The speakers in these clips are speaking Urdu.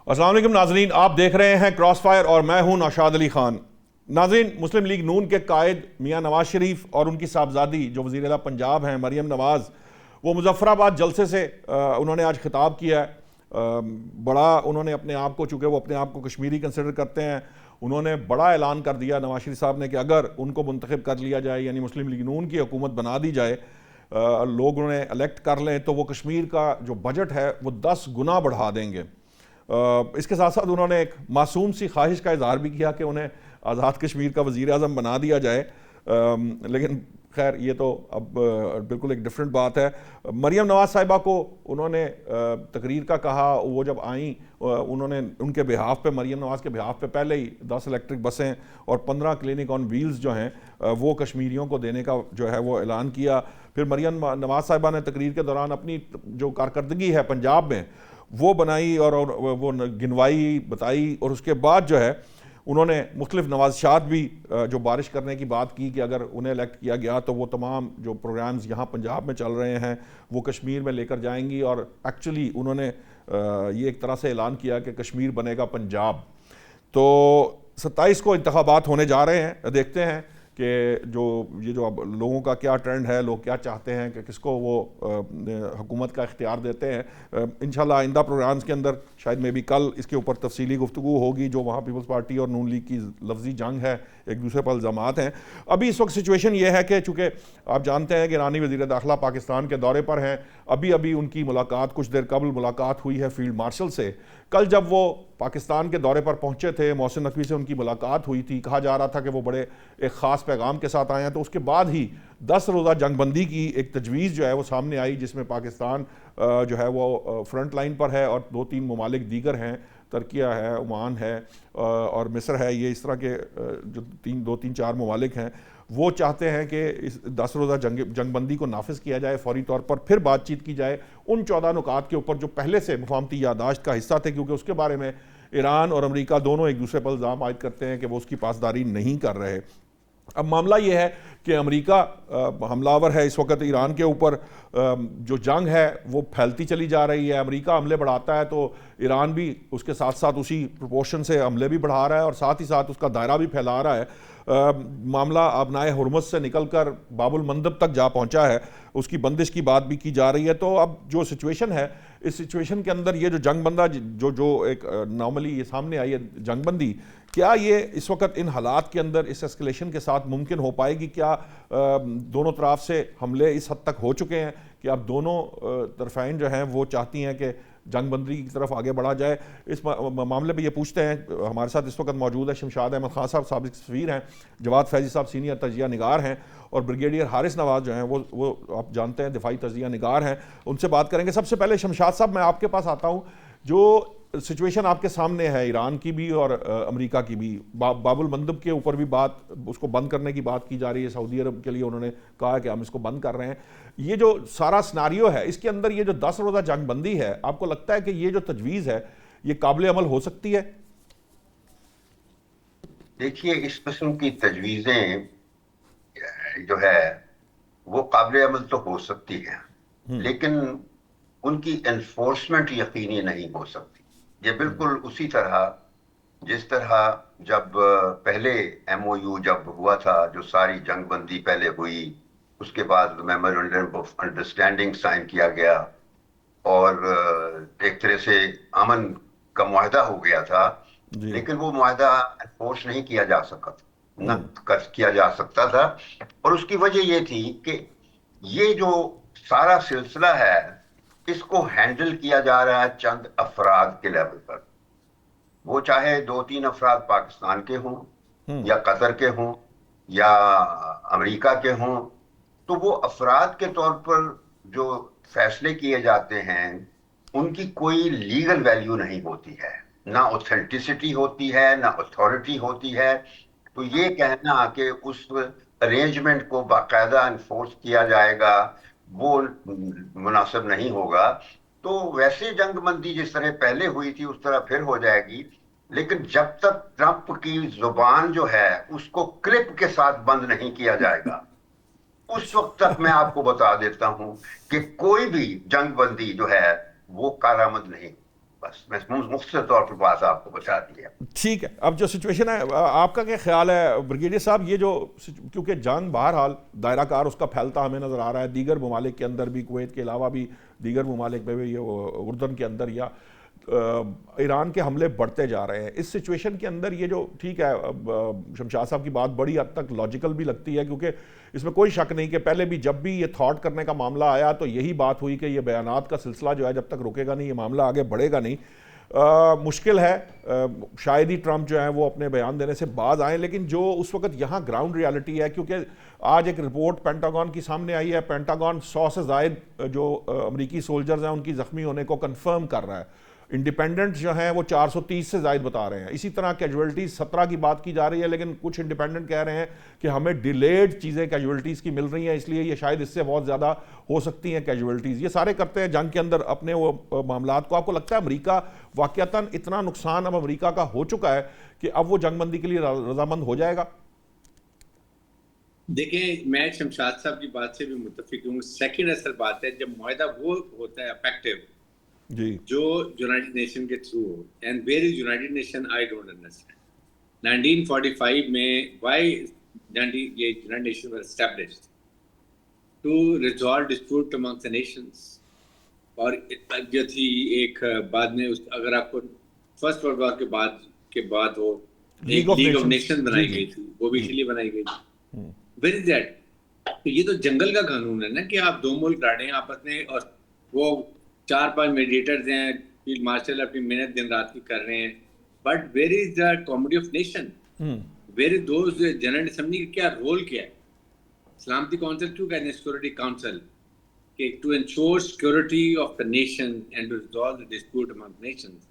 السلام علیکم ناظرین، آپ دیکھ رہے ہیں کراس فائر اور میں ہوں نوشاد علی خان۔ ناظرین، مسلم لیگ نون کے قائد میاں نواز شریف اور ان کی صاحبزادی جو وزیر اعلیٰ پنجاب ہیں مریم نواز، وہ مظفر آباد جلسے سے انہوں نے آج خطاب کیا ہے۔ بڑا انہوں نے اپنے آپ کو، چونکہ وہ اپنے آپ کو کشمیری کنسیڈر کرتے ہیں، انہوں نے بڑا اعلان کر دیا نواز شریف صاحب نے کہ اگر ان کو منتخب کر لیا جائے، یعنی مسلم لیگ نون کی حکومت بنا دی جائے، لوگ انہیں الیکٹ کر لیں، تو وہ کشمیر کا جو بجٹ ہے وہ 10 گنا بڑھا دیں گے۔ اس کے ساتھ ساتھ انہوں نے ایک معصوم سی خواہش کا اظہار بھی کیا کہ انہیں آزاد کشمیر کا وزیر اعظم بنا دیا جائے، لیکن خیر یہ تو اب بالکل ایک ڈیفرنٹ بات ہے۔ مریم نواز صاحبہ کو انہوں نے تقریر کا کہا، وہ جب آئیں انہوں نے ان کے بہاف پہ، مریم نواز کے بہاف پہ پہلے ہی 10 الیکٹرک بسیں اور 15 کلینک آن ویلز جو ہیں وہ کشمیریوں کو دینے کا جو ہے وہ اعلان کیا۔ پھر مریم نواز صاحبہ نے تقریر کے دوران اپنی جو کارکردگی ہے پنجاب میں وہ بنائی اور وہ گنوائی بتائی، اور اس کے بعد جو ہے انہوں نے مختلف نوازشات بھی جو بارش کرنے کی بات کی کہ اگر انہیں الیکٹ کیا گیا تو وہ تمام جو پروگرامز یہاں پنجاب میں چل رہے ہیں وہ کشمیر میں لے کر جائیں گی، اور ایکچولی انہوں نے یہ ایک طرح سے اعلان کیا کہ کشمیر بنے گا پنجاب۔ تو 27 کو انتخابات ہونے جا رہے ہیں، دیکھتے ہیں کہ یہ جو اب لوگوں کا کیا ٹرینڈ ہے، لوگ کیا چاہتے ہیں کہ کس کو وہ حکومت کا اختیار دیتے ہیں۔ انشاءاللہ آئندہ پروگرامز کے اندر شاید میں بھی کل اس کے اوپر تفصیلی گفتگو ہوگی، جو وہاں پیپلز پارٹی اور نون لیگ کی لفظی جنگ ہے، ایک دوسرے پر الزامات ہیں۔ ابھی اس وقت سچویشن یہ ہے کہ چونکہ آپ جانتے ہیں کہ ایرانی وزیر داخلہ پاکستان کے دورے پر ہیں، ابھی ان کی ملاقات کچھ دیر قبل ملاقات ہوئی ہے فیلڈ مارشل سے۔ کل جب وہ پاکستان کے دورے پر پہنچے تھے، محسن نقوی سے ان کی ملاقات ہوئی تھی، کہا جا رہا تھا کہ وہ بڑے ایک خاص پیغام کے ساتھ آئے ہیں، تو اس کے بعد ہی 10 روزہ جنگ بندی کی ایک تجویز جو ہے وہ سامنے آئی، جس میں پاکستان جو ہے وہ فرنٹ لائن پر ہے اور 2-3 ممالک دیگر ہیں، ترکیہ ہے، عمان ہے اور مصر ہے، یہ اس طرح کے جو 2-3-4 ممالک ہیں، وہ چاہتے ہیں کہ اس 10 روزہ جنگ بندی کو نافذ کیا جائے فوری طور پر، پھر بات چیت کی جائے ان 14 نکات کے اوپر جو پہلے سے مفاہمتی یادداشت کا حصہ تھے، کیونکہ اس کے بارے میں ایران اور امریکہ دونوں ایک دوسرے پر الزام عائد کرتے ہیں کہ وہ اس کی پاسداری نہیں کر رہے۔ اب معاملہ یہ ہے کہ امریکہ حملہ آور ہے اس وقت ایران کے اوپر، جو جنگ ہے وہ پھیلتی چلی جا رہی ہے، امریکہ حملے بڑھاتا ہے تو ایران بھی اس کے ساتھ ساتھ اسی پروپورشن سے حملے بھی بڑھا رہا ہے اور ساتھ ہی ساتھ اس کا دائرہ بھی پھیلا رہا ہے۔ معاملہ آبنائے ہرمز سے نکل کر باب المندب تک جا پہنچا ہے، اس کی بندش کی بات بھی کی جا رہی ہے۔ تو اب جو سچویشن ہے، اس سچویشن کے اندر یہ جو جنگ بندہ جو ایک نارملی یہ سامنے آئی ہے جنگ بندی، کیا یہ اس وقت ان حالات کے اندر اس ایسکلیشن کے ساتھ ممکن ہو پائے گی؟ کیا دونوں طرف سے حملے اس حد تک ہو چکے ہیں کہ اب دونوں طرفین جو ہیں وہ چاہتی ہیں کہ جنگ بندی کی طرف آگے بڑھا جائے؟ اس معاملے پہ یہ پوچھتے ہیں، ہمارے ساتھ اس وقت موجود ہے شمشاد احمد خان صاحب، سابق سفیر ہیں، جواد فیضی صاحب سینئر تجزیہ نگار ہیں، اور بریگیڈیئر حارث نواز جو ہیں وہ آپ جانتے ہیں دفاعی تجزیہ نگار ہیں، ان سے بات کریں گے۔ سب سے پہلے شمشاد صاحب میں آپ کے پاس آتا ہوں، جو سچویشن آپ کے سامنے ہے ایران کی بھی اور امریکہ کی بھی، باب المندب کے اوپر بھی بات، اس کو بند کرنے کی بات کی جا رہی ہے، سعودی عرب کے لیے انہوں نے کہا کہ ہم اس کو بند کر رہے ہیں۔ یہ جو سارا سناریو ہے، اس کے اندر یہ جو 10 روزہ جنگ بندی ہے، آپ کو لگتا ہے کہ یہ جو تجویز ہے یہ قابل عمل ہو سکتی ہے؟ دیکھیے، اس قسم کی تجویزیں جو ہے وہ قابل عمل تو ہو سکتی ہیں، لیکن ان کی انفورسمنٹ یقینی نہیں ہو سکتی۔ یہ بالکل اسی طرح جس طرح جب پہلے ایم او یو جب ہوا تھا، جو ساری جنگ بندی پہلے ہوئی، اس کے بعد میمورنڈم آف انڈرسٹینڈنگ سائن کیا گیا اور ایک طرح سے امن کا معاہدہ ہو گیا تھا، لیکن وہ معاہدہ انفورس نہیں کیا جا سکا، نہ کیا جا سکتا تھا، اور اس کی وجہ یہ تھی کہ یہ جو سارا سلسلہ ہے اس کو ہینڈل کیا جا رہا ہے چند افراد کے لیول پر، وہ چاہے 2-3 افراد پاکستان کے ہوں یا قطر کے ہوں یا امریکہ کے ہوں، تو وہ افراد کے طور پر جو فیصلے کیے جاتے ہیں ان کی کوئی لیگل ویلیو نہیں ہوتی ہے، نہ اوتھینٹسٹی ہوتی ہے، نہ اتھارٹی ہوتی ہے۔ تو یہ کہنا کہ اس ارینجمنٹ کو باقاعدہ انفورس کیا جائے گا وہ مناسب نہیں ہوگا۔ تو ویسے جنگ بندی جس طرح پہلے ہوئی تھی اس طرح پھر ہو جائے گی، لیکن جب تک ٹرمپ کی زبان جو ہے اس کو کلپ کے ساتھ بند نہیں کیا جائے گا، اس وقت تک میں آپ کو بتا دیتا ہوں کہ کوئی بھی جنگ بندی جو ہے وہ کارآمد نہیں۔ بس میں مختصر طور پر بات آپ کو بتا دیا. ٹھیک ہے. اب جو سچویشن ہے آپ کا کیا خیال ہے بریگیڈیئر صاحب, یہ جو کیونکہ جنگ بہرحال دائرہ کار اس کا پھیلتا ہمیں نظر آ رہا ہے, دیگر ممالک کے اندر بھی, کویت کے علاوہ بھی دیگر ممالک میں بھی, یہ اردن کے اندر یا ایران کے حملے بڑھتے جا رہے ہیں. اس سچویشن کے اندر یہ جو, ٹھیک ہے شمشاد صاحب کی بات بڑی حد تک لاجیکل بھی لگتی ہے, کیونکہ اس میں کوئی شک نہیں کہ پہلے بھی جب بھی یہ تھاٹ کرنے کا معاملہ آیا تو یہی بات ہوئی کہ یہ بیانات کا سلسلہ جو ہے جب تک رکے گا نہیں, یہ معاملہ آگے بڑھے گا نہیں. مشکل ہے, شاید ہی ٹرمپ جو ہیں وہ اپنے بیان دینے سے باز آئیں, لیکن جو اس وقت یہاں گراؤنڈ ریالٹی ہے, کیونکہ آج ایک رپورٹ پینٹاگون کی سامنے آئی ہے, پینٹاگون 100 سے زائد جو امریکی سولجرز ہیں ان کی زخمی ہونے کو کنفرم کر رہا ہے. انڈیپینڈنٹ جو ہیں وہ 430 سے زائد بتا رہے ہیں. اسی طرح کیجویلٹیز 17 کی بات کی جا رہی ہے, لیکن کچھ انڈیپینڈنٹ کہہ رہے ہیں کہ ہمیں ڈیلیڈ چیزیں کیجویلٹیز کی مل رہی ہیں, اس لیے یہ شاید اس سے بہت زیادہ ہو سکتی ہیں کیجویلٹیز. یہ سارے کرتے ہیں جنگ کے اندر اپنے وہ معاملات کو. آپ کو لگتا ہے امریکہ واقعتاً اتنا نقصان اب امریکہ کا ہو چکا ہے کہ اب وہ جنگ بندی کے لیے رضامند ہو جائے گا؟ دیکھیں میں شمشاد صاحب کی بات سے بھی متفق ہوں. سیکنڈ اصل بات ہے جب معاہدہ وہ ہوتا ہے افیکٹو جی جو یونائٹڈ نیشن کے تھرو ہو, and where is united nation I don't understand. 1945 میں وائی یہ united nation was established to resolve dispute amongst the nations. اور جو تھی ایک بعد میں اگر آپ کو فرسٹ ورلڈ وار کے بعد ہو ایک لیگ آف نیشن بنائی گئی تھی, وہ بھی اس لیے بنائی گئی تھی. Where is that? تو یہ تو جنگل کا قانون ہے نا کہ آپ دو ملک لڑیں آپس میں, اور وہ 4-5 میڈیٹرز ہیں, فیلڈ مارشل اپنی محنت دن رات کی کر رہے ہیں, but where is the comedy of nation? Where is those general assembly کا کیا رول کیا ہے؟ سلامتی کونسل کیوں کہتے ہیں سیکورٹی کاؤنسل؟ کہ to ensure security of the nation and to resolve the dispute among nations.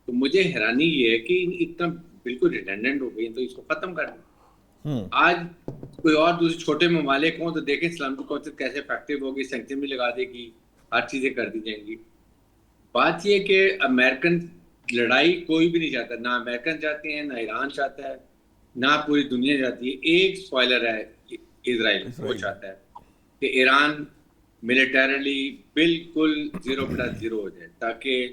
تو مجھے حیرانی یہ ہے کہ اتنا بالکل ریڈنڈنٹ ہو گئی, تو اس کو ختم کر دیں. آج کوئی اور دوسرے چھوٹے ممالک ہوں تو دیکھیں سلامتی کونسل کیسے افیکٹو ہوگی, سینکشن بھی لگا دے گی, ہر چیزیں کر دی جائیں گی. بات یہ کہ امریکن لڑائی کوئی بھی نہیں چاہتا, نہ امریکن چاہتے ہیں, نہ ایران چاہتا ہے, نہ پوری دنیا چاہتی ہے. ایک سپوائلر ہے اسرائیل, وہ چاہتا ہے کہ ایران ملیٹریلی بالکل 0/0 ہو جائے, تاکہ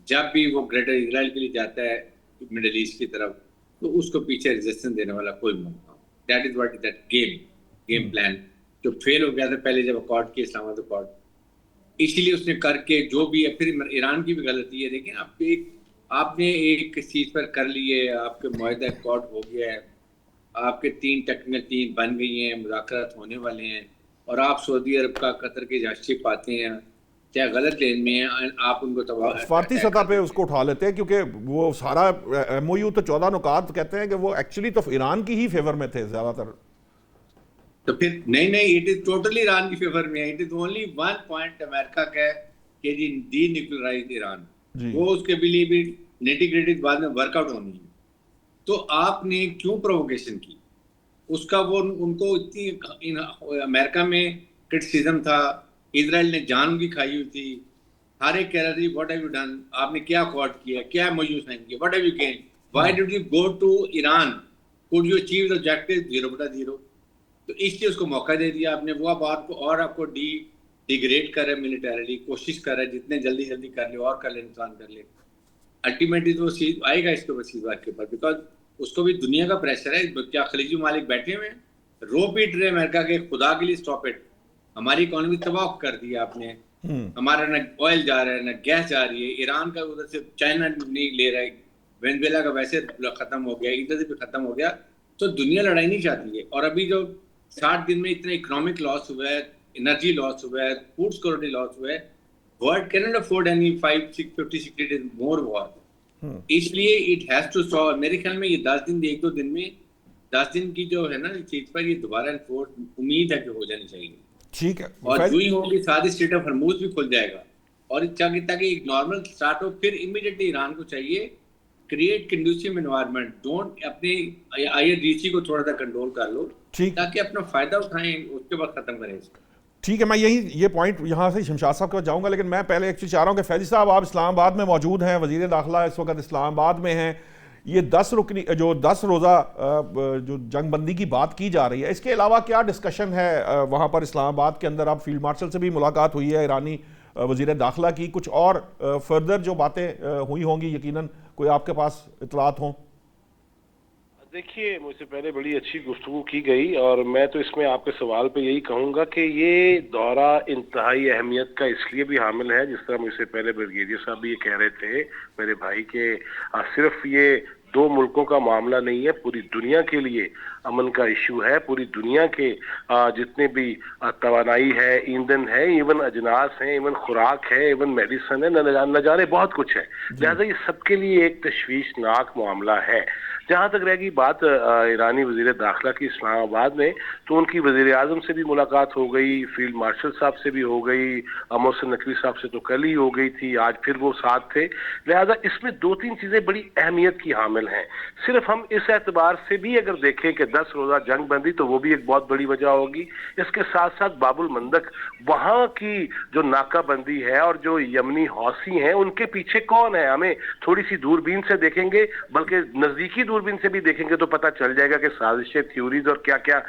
جب بھی وہ گریٹر اسرائیل کے لیے جاتا ہے مڈل ایسٹ کی طرف تو اس کو پیچھے ریزسٹنس دینے والا کوئی موقع. That is what that game plan جو فیل ہو گیا تھا پہلے جب اکارڈ کیا اسلام آباد اکارڈ, اسی لیے اس نے کر کے جو بھی ہے. پھر ایران کی بھی غلطی ہے. دیکھیں آپ نے ایک چیز پر کر لیے, آپ کے معاہدہ اکارڈ ہو گیا ہے, آپ کے 3 ٹیکنیکل ٹیم بن گئی ہیں, مذاکرات ہونے والے ہیں, اور آپ سعودی عرب کا قطر کے جاسوسی پاتے ہیں, چاہے غلط لین میں ہیں, آپ ان کو تباہ سفارتی سطح پہ اس کو اٹھا لیتے ہیں, کیونکہ وہ سارا ایم او یو تو 14 نکات کہتے ہیں کہ وہ ایکچولی تو ایران کی ہی فیور میں تھے زیادہ تر. تو پھر نہیں, اٹ از ٹوٹلی ایران کی فیور میں ہے. اٹ از اونلی 1 پوائنٹ امریکہ کا ہے کہ ڈی نیوکلرائز ایران, وہ اس کے لیے بھی نیٹی گریٹی بعد میں ورک آؤٹ ہونی ہے. تو آپ نے کیوں پرووکیشن کی اس کا؟ وہ ان کو اتنی امریکہ میں کرٹیسزم تھا, اسرائیل نے جان بھی کھائی ہوئی تھی, ہر ایک کہہ رہا تھی واٹ ہیو یو ڈن, آپ نے کیا اکارڈ کیا, کیا موضوع سائن کیا, what have you gain, why did you go to Iran, could you achieve the objective 0/0. تو اس لیے اس کو موقع دے دیا آپ نے. وہ اب آپ کو ڈیگریڈ کر رہے ملیٹریلی, کوشش کر رہے جتنے جلدی کر لے اور کر لے, نقصان کر لے. الٹیمیٹلی تو آئے گا اس کے اوپر بات کے اوپر, بیکاز اس کو بھی دنیا کا پریشر ہے. کیا خلیجی ممالک بیٹھے ہوئے ہیں رو پیٹ رہے امریکہ کے, خدا کے لیے اسٹاپ اٹ, ہماری اکانومی تباہ کر دی آپ نے, ہمارا نہ آئل جا رہا ہے نہ گیس جا رہی ہے, ایران کا ادھر سے چائنا نہیں لے رہا ہے, وینزویلا کا ویسے ختم ہو گیا, ادھر سے بھی ختم ہو گیا. تو دنیا لڑائی نہیں چاہتی ہے. اور ابھی جو 60 دن میں اتنا اکنامک لاس ہوا ہے, انرجی لاس ہوا ہے, فوڈ سیکورٹی لاس ہوا ہے, world can not afford any 50-60 days مور وار. اس لیے اٹ ہیز ٹو سالو. میرے خیال میں یہ 10 دن 1-2 دن میں 10 دن کی جو ہے نا چیز پر یہ دوبارہ انفورس امید ہے کہ ہو جانی چاہیے. ٹھیک ہے, اور جو ہی ہوگی ساتھ اسٹریٹ آف ہرموز بھی کھل جائے گا, اور تاکہ ایک نارمل اسٹارٹ ہو. پھر امیڈیٹلی ایران کو چاہیے کریٹ کنڈیوسیو انوائرمنٹ, ڈونٹ اپنے IRGC کو تھوڑا سا کنٹرول کر لو تاکہ اپنا فائدہ اٹھائیں, اس کے بعد ختم کریں اس کو. ٹھیک ہے, میں یہ پوائنٹ یہاں سے شمشاد صاحب کے پاس جاؤں گا, لیکن میں پہلے ایک چیز چاہ رہا ہوں کہ فیضی صاحب آپ اسلام آباد میں موجود ہیں, وزیر داخلہ اس وقت اسلام آباد میں ہیں. یہ 10 روزہ جو جنگ بندی کی بات کی جا رہی ہے, اس کے علاوہ کیا ڈسکشن ہے وہاں پر اسلام آباد کے اندر؟ آپ فیلڈ مارشل سے بھی ملاقات ہوئی ہے ایرانی وزیر داخلہ کی، کچھ اور فردر جو باتیں ہوئی ہوں گی یقیناً کوئی آپ کے پاس اطلاعات ہوں؟ دیکھیے، مجھ سے پہلے بڑی اچھی گفتگو کی گئی، اور میں تو اس میں آپ کے سوال پہ یہی کہوں گا کہ یہ دورہ انتہائی اہمیت کا اس لیے بھی حامل ہے، جس طرح مجھ سے پہلے بریگیڈیئر صاحب بھی یہ کہہ رہے تھے میرے بھائی، کہ صرف یہ دو ملکوں کا معاملہ نہیں ہے، پوری دنیا کے لیے امن کا ایشو ہے، پوری دنیا کے جتنے بھی توانائی ہے، ایندھن ہے، ایون اجناس ہیں، ایون خوراک ہے، ایون میڈیسن ہے، نہ جانے بہت کچھ ہے، لہذا یہ سب کے لیے ایک تشویشناک معاملہ ہے۔ جہاں تک رہ گئی بات ایرانی وزیر داخلہ کی اسلام آباد میں، تو ان کی وزیر اعظم سے بھی ملاقات ہو گئی، فیلڈ مارشل صاحب سے بھی ہو گئی، محسن نقوی صاحب سے تو کل ہی ہو گئی تھی، آج پھر وہ ساتھ تھے، لہذا اس میں دو تین چیزیں بڑی اہمیت کی حامل ہیں۔ صرف ہم اس اعتبار سے بھی اگر دیکھیں کہ 10 روزہ جنگ بندی، تو وہ بھی ایک بہت بڑی وجہ ہوگی۔ اس کے ساتھ ساتھ باب المندب وہاں کی جو ناکہ بندی ہے اور جو یمنی حوثی ہیں، ان کے پیچھے کون ہے، ہمیں تھوڑی سی دوربین سے دیکھیں گے، بلکہ نزدیکی دوربین سے بھی دیکھیں گے تو پتہ چل جائے گا کہ سازشیں، تھیوریز اور کیا کیا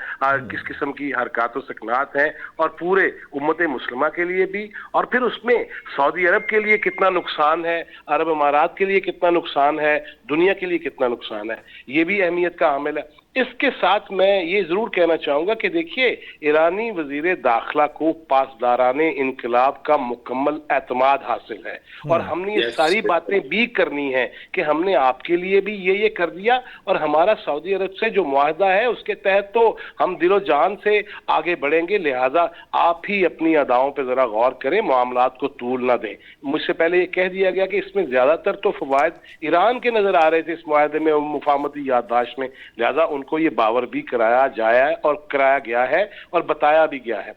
کس قسم کی حرکات و سکنات ہیں، اور پورے امت مسلمہ کے لیے بھی، اور پھر اس میں سعودی عرب کے لیے کتنا نقصان ہے، عرب امارات کے لیے کتنا نقصان ہے، دنیا کے لیے کتنا نقصان ہے، یہ بھی اہمیت کا حامل ہے۔ اس کے ساتھ میں یہ ضرور کہنا چاہوں گا کہ دیکھیے، ایرانی وزیر داخلہ کو پاسداران انقلاب کا مکمل اعتماد حاصل ہے، اور ہم نے یہ ساری باتیں بھی کرنی ہے کہ ہم نے آپ کے لیے بھی یہ کر دیا، اور ہمارا سعودی عرب سے جو معاہدہ ہے اس کے تحت تو ہم دل و جان سے آگے بڑھیں گے، لہٰذا آپ ہی اپنی اداؤں پہ ذرا غور کریں، معاملات کو طول نہ دیں۔ مجھ سے پہلے یہ کہہ دیا گیا کہ اس میں زیادہ تر تو فوائد ایران کے نظر آ رہے تھے اس معاہدے میں، مفاہمتی یادداشت میں، لہٰذا ان کو یہ باور بھی کرایا جایا ہے اور کرایا گیا ہے اور بتایا بھی گیا ہے۔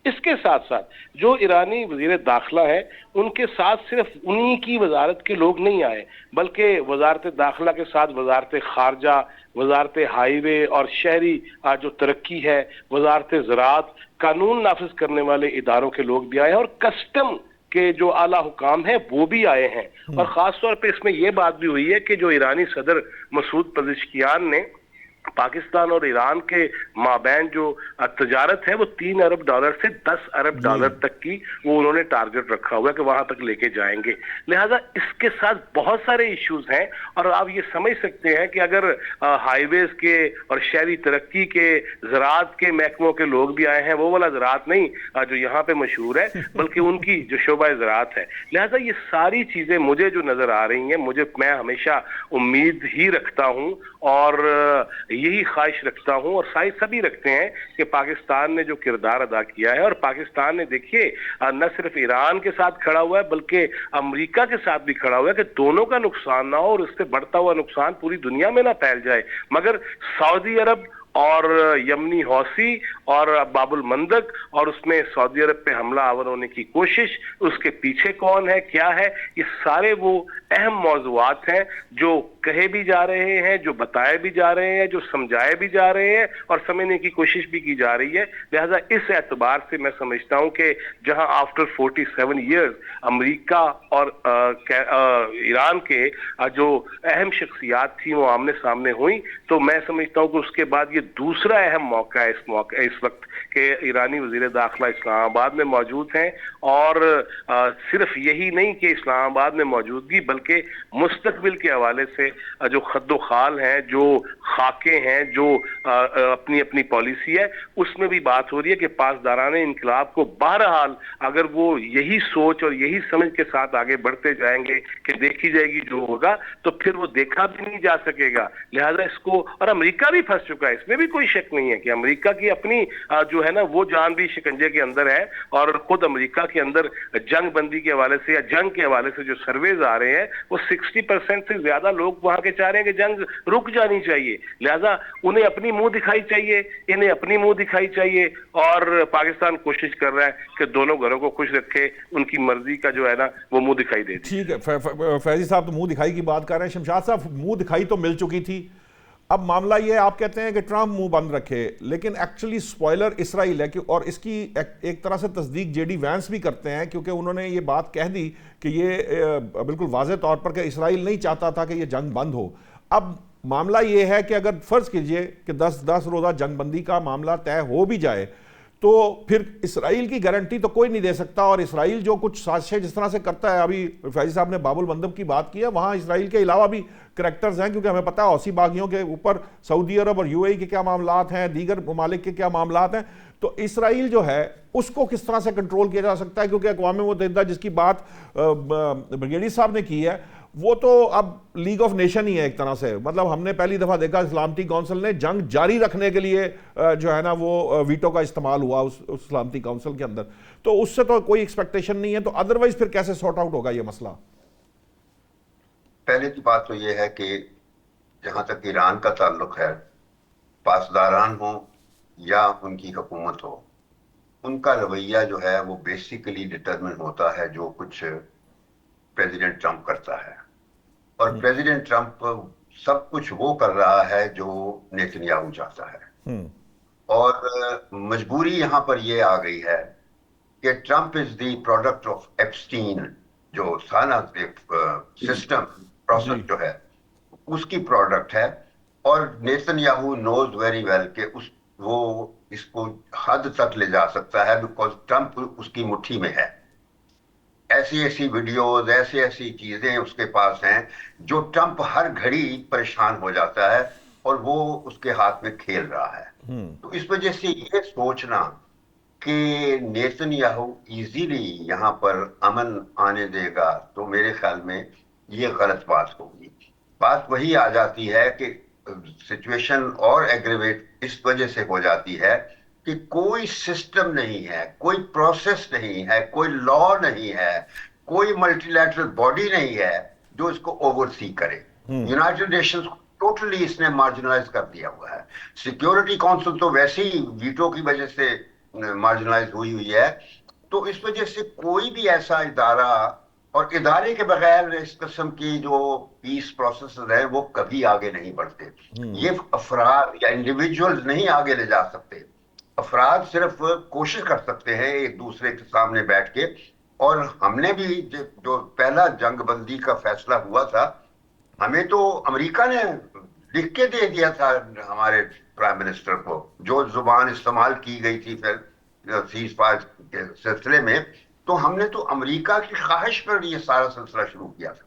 اس کے ساتھ ساتھ جو ایرانی وزیر داخلہ ہے، ان کے ساتھ صرف انہی کی وزارت کے لوگ نہیں آئے، بلکہ وزارت داخلہ کے ساتھ وزارت خارجہ، وزارت ہائی وے اور شہری جو ترقی ہے، وزارت زراعت، قانون نافذ کرنے والے اداروں کے لوگ بھی آئے، اور کسٹم کہ جو اعلیٰ حکام ہیں وہ بھی آئے ہیں، اور خاص طور پہ اس میں یہ بات بھی ہوئی ہے کہ جو ایرانی صدر مسعود پزشکیان نے پاکستان اور ایران کے مابین جو تجارت ہے وہ $3 ارب سے $10 ارب تک کی وہ انہوں نے ٹارگٹ رکھا ہوا ہے کہ وہاں تک لے کے جائیں گے، لہٰذا اس کے ساتھ بہت سارے ایشوز ہیں، اور آپ یہ سمجھ سکتے ہیں کہ اگر ہائی ویز کے اور شہری ترقی کے، زراعت کے محکموں کے لوگ بھی آئے ہیں، وہ والا زراعت نہیں جو یہاں پہ مشہور ہے، بلکہ ان کی جو شعبہ زراعت ہے، لہٰذا یہ ساری چیزیں مجھے جو نظر آ رہی ہیں، میں ہمیشہ امید ہی رکھتا ہوں اور یہی خواہش رکھتا ہوں، اور سبھی رکھتے ہیں کہ پاکستان نے جو کردار ادا کیا ہے، اور پاکستان نے دیکھیے نہ صرف ایران کے ساتھ کھڑا ہوا ہے بلکہ امریکہ کے ساتھ بھی کھڑا ہوا ہے کہ دونوں کا نقصان نہ ہو اور اس سے بڑھتا ہوا نقصان پوری دنیا میں نہ پھیل جائے، مگر سعودی عرب اور یمنی حوثی اور باب المندب اور اس میں سعودی عرب پہ حملہ آور ہونے کی کوشش، اس کے پیچھے کون ہے، کیا ہے، یہ سارے وہ اہم موضوعات ہیں جو کہے بھی جا رہے ہیں، جو بتائے بھی جا رہے ہیں، جو سمجھائے بھی جا رہے ہیں اور سمجھنے کی کوشش بھی کی جا رہی ہے، لہذا اس اعتبار سے میں سمجھتا ہوں کہ جہاں آفٹر 47 ایئرز امریکہ اور ایران کے جو اہم شخصیات تھیں وہ آمنے سامنے ہوئیں، تو میں سمجھتا ہوں کہ اس کے بعد یہ دوسرا اہم موقع ہے اس وقت کہ ایرانی وزیر داخلہ اسلام آباد میں موجود ہیں، اور صرف یہی نہیں کہ اسلام آباد میں موجودگی بلکہ مستقبل کے حوالے سے جو خد و خال ہیں، جو خاکے ہیں، جو اپنی پالیسی ہے، اس میں بھی بات ہو رہی ہے کہ پاسداران انقلاب کو بہرحال اگر وہ یہی سوچ اور یہی سمجھ کے ساتھ آگے بڑھتے جائیں گے کہ دیکھی جائے گی جو ہوگا تو پھر وہ دیکھا بھی نہیں جا سکے گا، لہذا اس کو، اور امریکہ بھی پھنس چکا ہے، اس میں بھی کوئی شک نہیں ہے کہ امریکہ کی اپنی جو ہے نا وہ جان بھی شکنجے کے اندر ہے، اور خود امریکہ کے اندر جنگ بندی کے حوالے سے یا جنگ کے حوالے سے جو سرویز آ رہے ہیں وہ 60% سے زیادہ لوگ وہاں کے چاہ رہے ہیں کہ جنگ رک جانی چاہیے، لہذا انہیں اپنی منہ دکھائی چاہیے، انہیں اپنی منہ دکھائی چاہیے، اور پاکستان کوشش کر رہا ہے کہ دونوں گھروں کو خوش رکھے، ان کی مرضی کا جو ہے نا وہ منہ دکھائی دے۔ ٹھیک ہے، فیضی صاحب تو منہ دکھائی کی بات کر رہے ہیں، شمشاد صاحب منہ دکھائی تو مل چکی تھی، اب معاملہ یہ آپ کہتے ہیں کہ ٹرمپ منہ بند رکھے، لیکن ایکچولی سپوائلر اسرائیل ہے، اور اس کی ایک طرح سے تصدیق جے ڈی وینس بھی کرتے ہیں، کیونکہ انہوں نے یہ بات کہہ دی کہ یہ بالکل واضح طور پر کہ اسرائیل نہیں چاہتا تھا کہ یہ جنگ بند ہو۔ اب معاملہ یہ ہے کہ اگر فرض کیجئے کہ 10 روزہ جنگ بندی کا معاملہ طے ہو بھی جائے تو پھر اسرائیل کی گارنٹی تو کوئی نہیں دے سکتا. اور اسرائیل جو کچھ سازشیں جس طرح سے کرتا ہے, ابھی فیضی صاحب نے باب المندب کی بات کی ہے, وہاں اسرائیل کے علاوہ بھی کریکٹرز ہیں, کیونکہ ہمیں پتہ ہے حوثی باغیوں کے اوپر سعودی عرب اور UAE کے کیا معاملات ہیں, دیگر ممالک کے کیا معاملات ہیں. تو اسرائیل جو ہے اس کو کس طرح سے کنٹرول کیا جا سکتا ہے, کیونکہ اقوام متحدہ جس کی بات بریگیڈیئر صاحب نے کی ہے وہ تو اب لیگ آف نیشن ہی ہے ایک طرح سے. مطلب ہم نے پہلی دفعہ دیکھا سلامتی کونسل نے جنگ جاری رکھنے کے لیے جو ہے نا وہ ویٹو کا استعمال ہوا اس سلامتی کونسل کے اندر. تو اس سے تو کوئی ایکسپیکٹیشن نہیں ہے, تو ادروائز پھر کیسے سارٹ آؤٹ ہوگا یہ مسئلہ؟ پہلے کی بات تو یہ ہے کہ جہاں تک ایران کا تعلق ہے, پاسداران ہوں یا ان کی حکومت ہو, ان کا رویہ جو ہے وہ بیسیکلی ڈٹرمن ہوتا ہے جو کچھ پریزیڈنٹ ٹرمپ کرتا ہے. اور پریزیڈنٹ ٹرمپ سب کچھ وہ کر رہا ہے جو نیتن یاہو چاہتا ہے. اور مجبوری یہاں پر یہ آ گئی ہے کہ Trump is the product of Epstein, جو تھا نا سسٹم پروسیس جو ہے اس کی پروڈکٹ ہے. اور نیتن یاہو نوز ویری ویل کہ وہ اس کو حد تک لے جا سکتا ہے بیکاز ٹرمپ اس کی مٹھی میں ہے. ایسی ویڈیوز, ایسی چیزیں اس کے پاس ہیں جو ٹرمپ ہر گھڑی پریشان ہو جاتا ہے اور وہ اس کے ہاتھ میں کھیل رہا ہے. تو اس وجہ سے یہ سوچنا کہ نیتن یاہو ایزیلی یہاں پر امن آنے دے گا تو میرے خیال میں یہ غلط بات ہوگی. بات وہی آ جاتی ہے کہ سچویشن اور ایگریویٹ اس وجہ سے ہو جاتی ہے کہ کوئی سسٹم نہیں ہے, کوئی پروسیس نہیں ہے, کوئی لا نہیں ہے, کوئی ملٹی لیٹرل باڈی نہیں ہے جو اس کو اوور سی کرے. یونائٹڈ نیشنز کو ٹوٹلی اس نے مارجنلائز کر دیا ہوا ہے. سیکیورٹی کونسل تو ویسے ہی ویٹو کی وجہ سے مارجنلائز ہوئی ہے. تو اس وجہ سے کوئی بھی ایسا ادارہ, اور ادارے کے بغیر اس قسم کی جو پیس پروسیسز ہیں وہ کبھی آگے نہیں بڑھتے. یہ افراد یا انڈیویجولز نہیں آگے لے جا سکتے. افراد صرف کوشش کر سکتے ہیں ایک دوسرے کے سامنے بیٹھ کے. اور ہم نے بھی جو پہلا جنگ بندی کا فیصلہ ہوا تھا, ہمیں تو امریکہ نے لکھ کے دے دیا تھا ہمارے پرائم منسٹر کو, جو زبان استعمال کی گئی تھی پھر سیز فائر کے سلسلے میں. تو ہم نے تو امریکہ کی خواہش پر یہ سارا سلسلہ شروع کیا تھا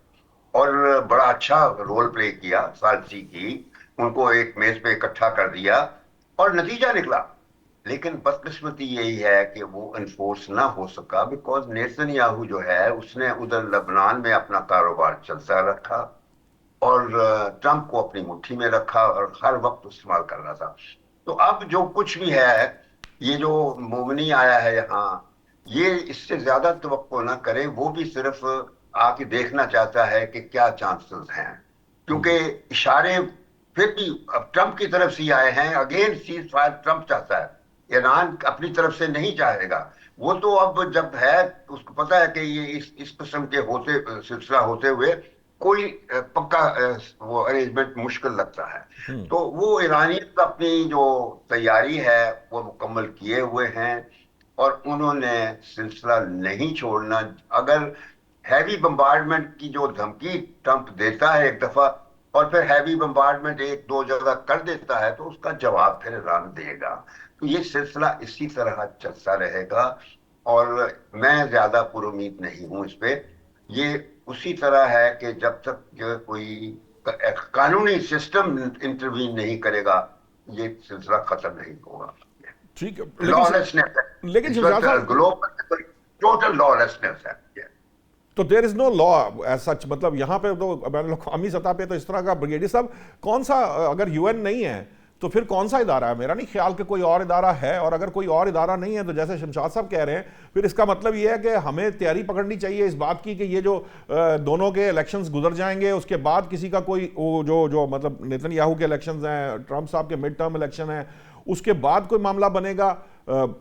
اور بڑا اچھا رول پلے کیا. ثالثی کی, ان کو ایک میز پہ اکٹھا کر دیا اور نتیجہ نکلا. لیکن بدقسمتی یہی ہے کہ وہ انفورس نہ ہو سکا بیکاز نیتن یاہو جو ہے اس نے ادھر لبنان میں اپنا کاروبار چلتا رکھا اور ٹرمپ کو اپنی مٹھی میں رکھا اور ہر وقت استعمال کر رہا تھا. تو اب جو کچھ بھی ہے, یہ جو مومنی آیا ہے یہاں, یہ اس سے زیادہ توقع نہ کرے. وہ بھی صرف آ کے دیکھنا چاہتا ہے کہ کیا چانسز ہیں, کیونکہ اشارے پھر بھی اب ٹرمپ کی طرف سے آئے ہیں. اگین سیز فائر ٹرمپ چاہتا ہے, ایران اپنی طرف سے نہیں چاہے گا. وہ تو اب جب ہے اس کو پتا ہے کہ یہ اس قسم کے سلسلہ ہوتے ہوئے کوئی پکا وہ ارینجمنٹ مشکل لگتا ہے. تو وہ ایرانیت اپنی جو تیاری ہے وہ مکمل کیے ہوئے ہیں اور انہوں نے سلسلہ نہیں چھوڑنا. اگر ہیوی بمبارڈمنٹ کی جو دھمکی ٹرمپ دیتا ہے ایک دفعہ اور پھر ہیوی بمبارڈمنٹ ایک دو جگہ کر دیتا ہے تو اس کا جواب پھر ایران دے گا. تو یہ سلسلہ اسی طرح چلتا رہے گا اور میں زیادہ پر امید نہیں ہوں اس پہ. یہ اسی طرح ہے کہ جب تک کوئی قانونی سسٹم انٹروین نہیں کرے گا یہ سلسلہ ختم نہیں ہوگا. ٹھیک ہے, لیکن گلوبل ٹوٹل لا لیسنس ہے. تو دیر از نو لا ایز سچ, مطلب یہاں پہ تو بین الاقوامی سطح پہ تو اس طرح کا. بریگیڈیئر صاحب کون سا, اگر UN نہیں ہے تو پھر کون سا ادارہ ہے؟ میرا نہیں خیال کہ کوئی اور ادارہ ہے, اور اگر کوئی اور ادارہ نہیں ہے تو جیسے شمشاد صاحب کہہ رہے ہیں پھر اس کا مطلب یہ ہے کہ ہمیں تیاری پکڑنی چاہیے اس بات کی کہ یہ جو دونوں کے الیکشنز گزر جائیں گے, اس کے بعد کسی کا کوئی جو مطلب نیتن یاہو کے الیکشنز ہیں, ٹرمپ صاحب کے مڈ ٹرم الیکشن ہیں, اس کے بعد کوئی معاملہ بنے گا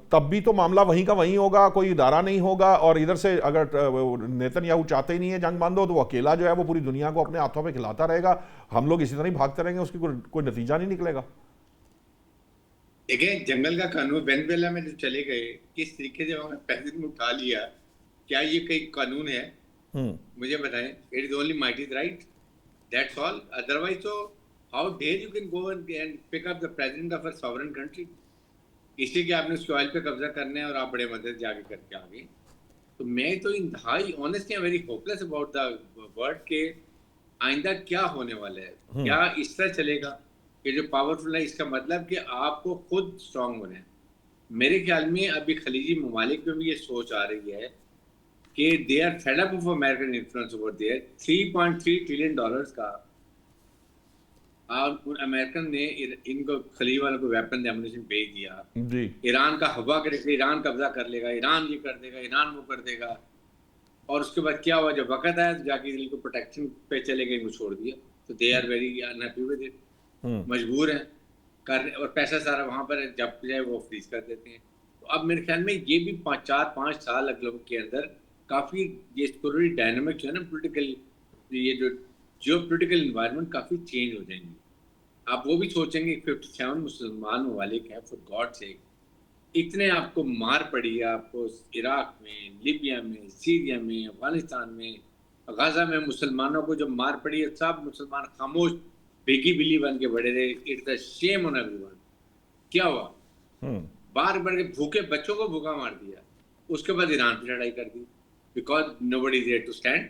تب بھی تو معاملہ وہیں کا وہیں ہوگا, کوئی ادارہ نہیں ہوگا. اور ادھر سے اگر نیتن یاہو چاہتے ہی نہیں ہے جنگ بند ہو تو وہ اکیلا جو ہے وہ پوری دنیا کو اپنے ہاتھوں پہ کھلاتا رہے گا. ہم لوگ اسی طرح ہی بھاگتے رہیں گے, اس کی کوئی نتیجہ نہیں نکلے گا. دیکھیں جنگل کا قانون وینزویلا میں جو چلے گئے کس طریقے سے وہاں پریزیڈنٹ نے اٹھا لیا, کیا یہ کوئی قانون ہے؟ مجھے بتائیں. It is only might is right, that's all. Otherwise تو how dare you can go and pick up the president of a sovereign country. اس لیے کہ آپ نے اس کے آئل پہ قبضہ کرنا ہے اور آپ بڑے مدد جا کے کر کے آگے. تو میں تو انتہائی honestly very hopeless about the word کہ آئندہ کیا ہونے والا ہے. کیا اس طرح چلے گا کہ جو پاورفل ہے اس کا مطلب کہ آپ کو خود اسٹرانگ ہونا ہے. میرے خیال میں ابھی خلیجی ممالک میں بھی یہ سوچ آ رہی ہے کہ they are fed up of American influence over there. $3.3 trillion کا امریکن نے ان کو خلیج والوں کو ویپن ایمونیشن بھیج دیا. جی ایران کا ہوا کرے گا، ایران قبضہ کر لے گا، ایران یہ کر دے گا، ایران وہ کر دے گا. اور اس کے بعد کیا ہوا، جب وقت آیا تو جا کے ان کو پروٹیکشن پہ چلے گئے، ان کو چھوڑ دیا. تو they are very unhappy with it, مجبور ہیں کرنے، اور پیسہ سارا وہاں پر جب جائے وہ فریز کر دیتے ہیں. تو اب میرے خیال میں یہ بھی 4-5 سال اگلوں کے اندر کافی یہ پوری ڈائنامک جو ہے نا پولیٹیکل، یہ جو جیو پولیٹیکل انوائرمنٹ کافی چینج ہو جائیں گی. آپ وہ بھی سوچیں گے 57 مسلمان ممالک ہیں، فار گاڈ سیک اتنے آپ کو مار پڑی ہے، آپ کو عراق میں، لیبیا میں، سیریا میں، افغانستان میں، غزہ میں مسلمانوں کو جو مار پڑی ہے، سب مسلمان خاموش بھیگی بلی بن کے بڑے رہے. It's a shame on every one. کیا ہوا، بار بار کے بھوکے بچوں کو بھوکا مار دیا. اس کے بعد ایران پہ لڑائی کر دی because nobody is there to stand.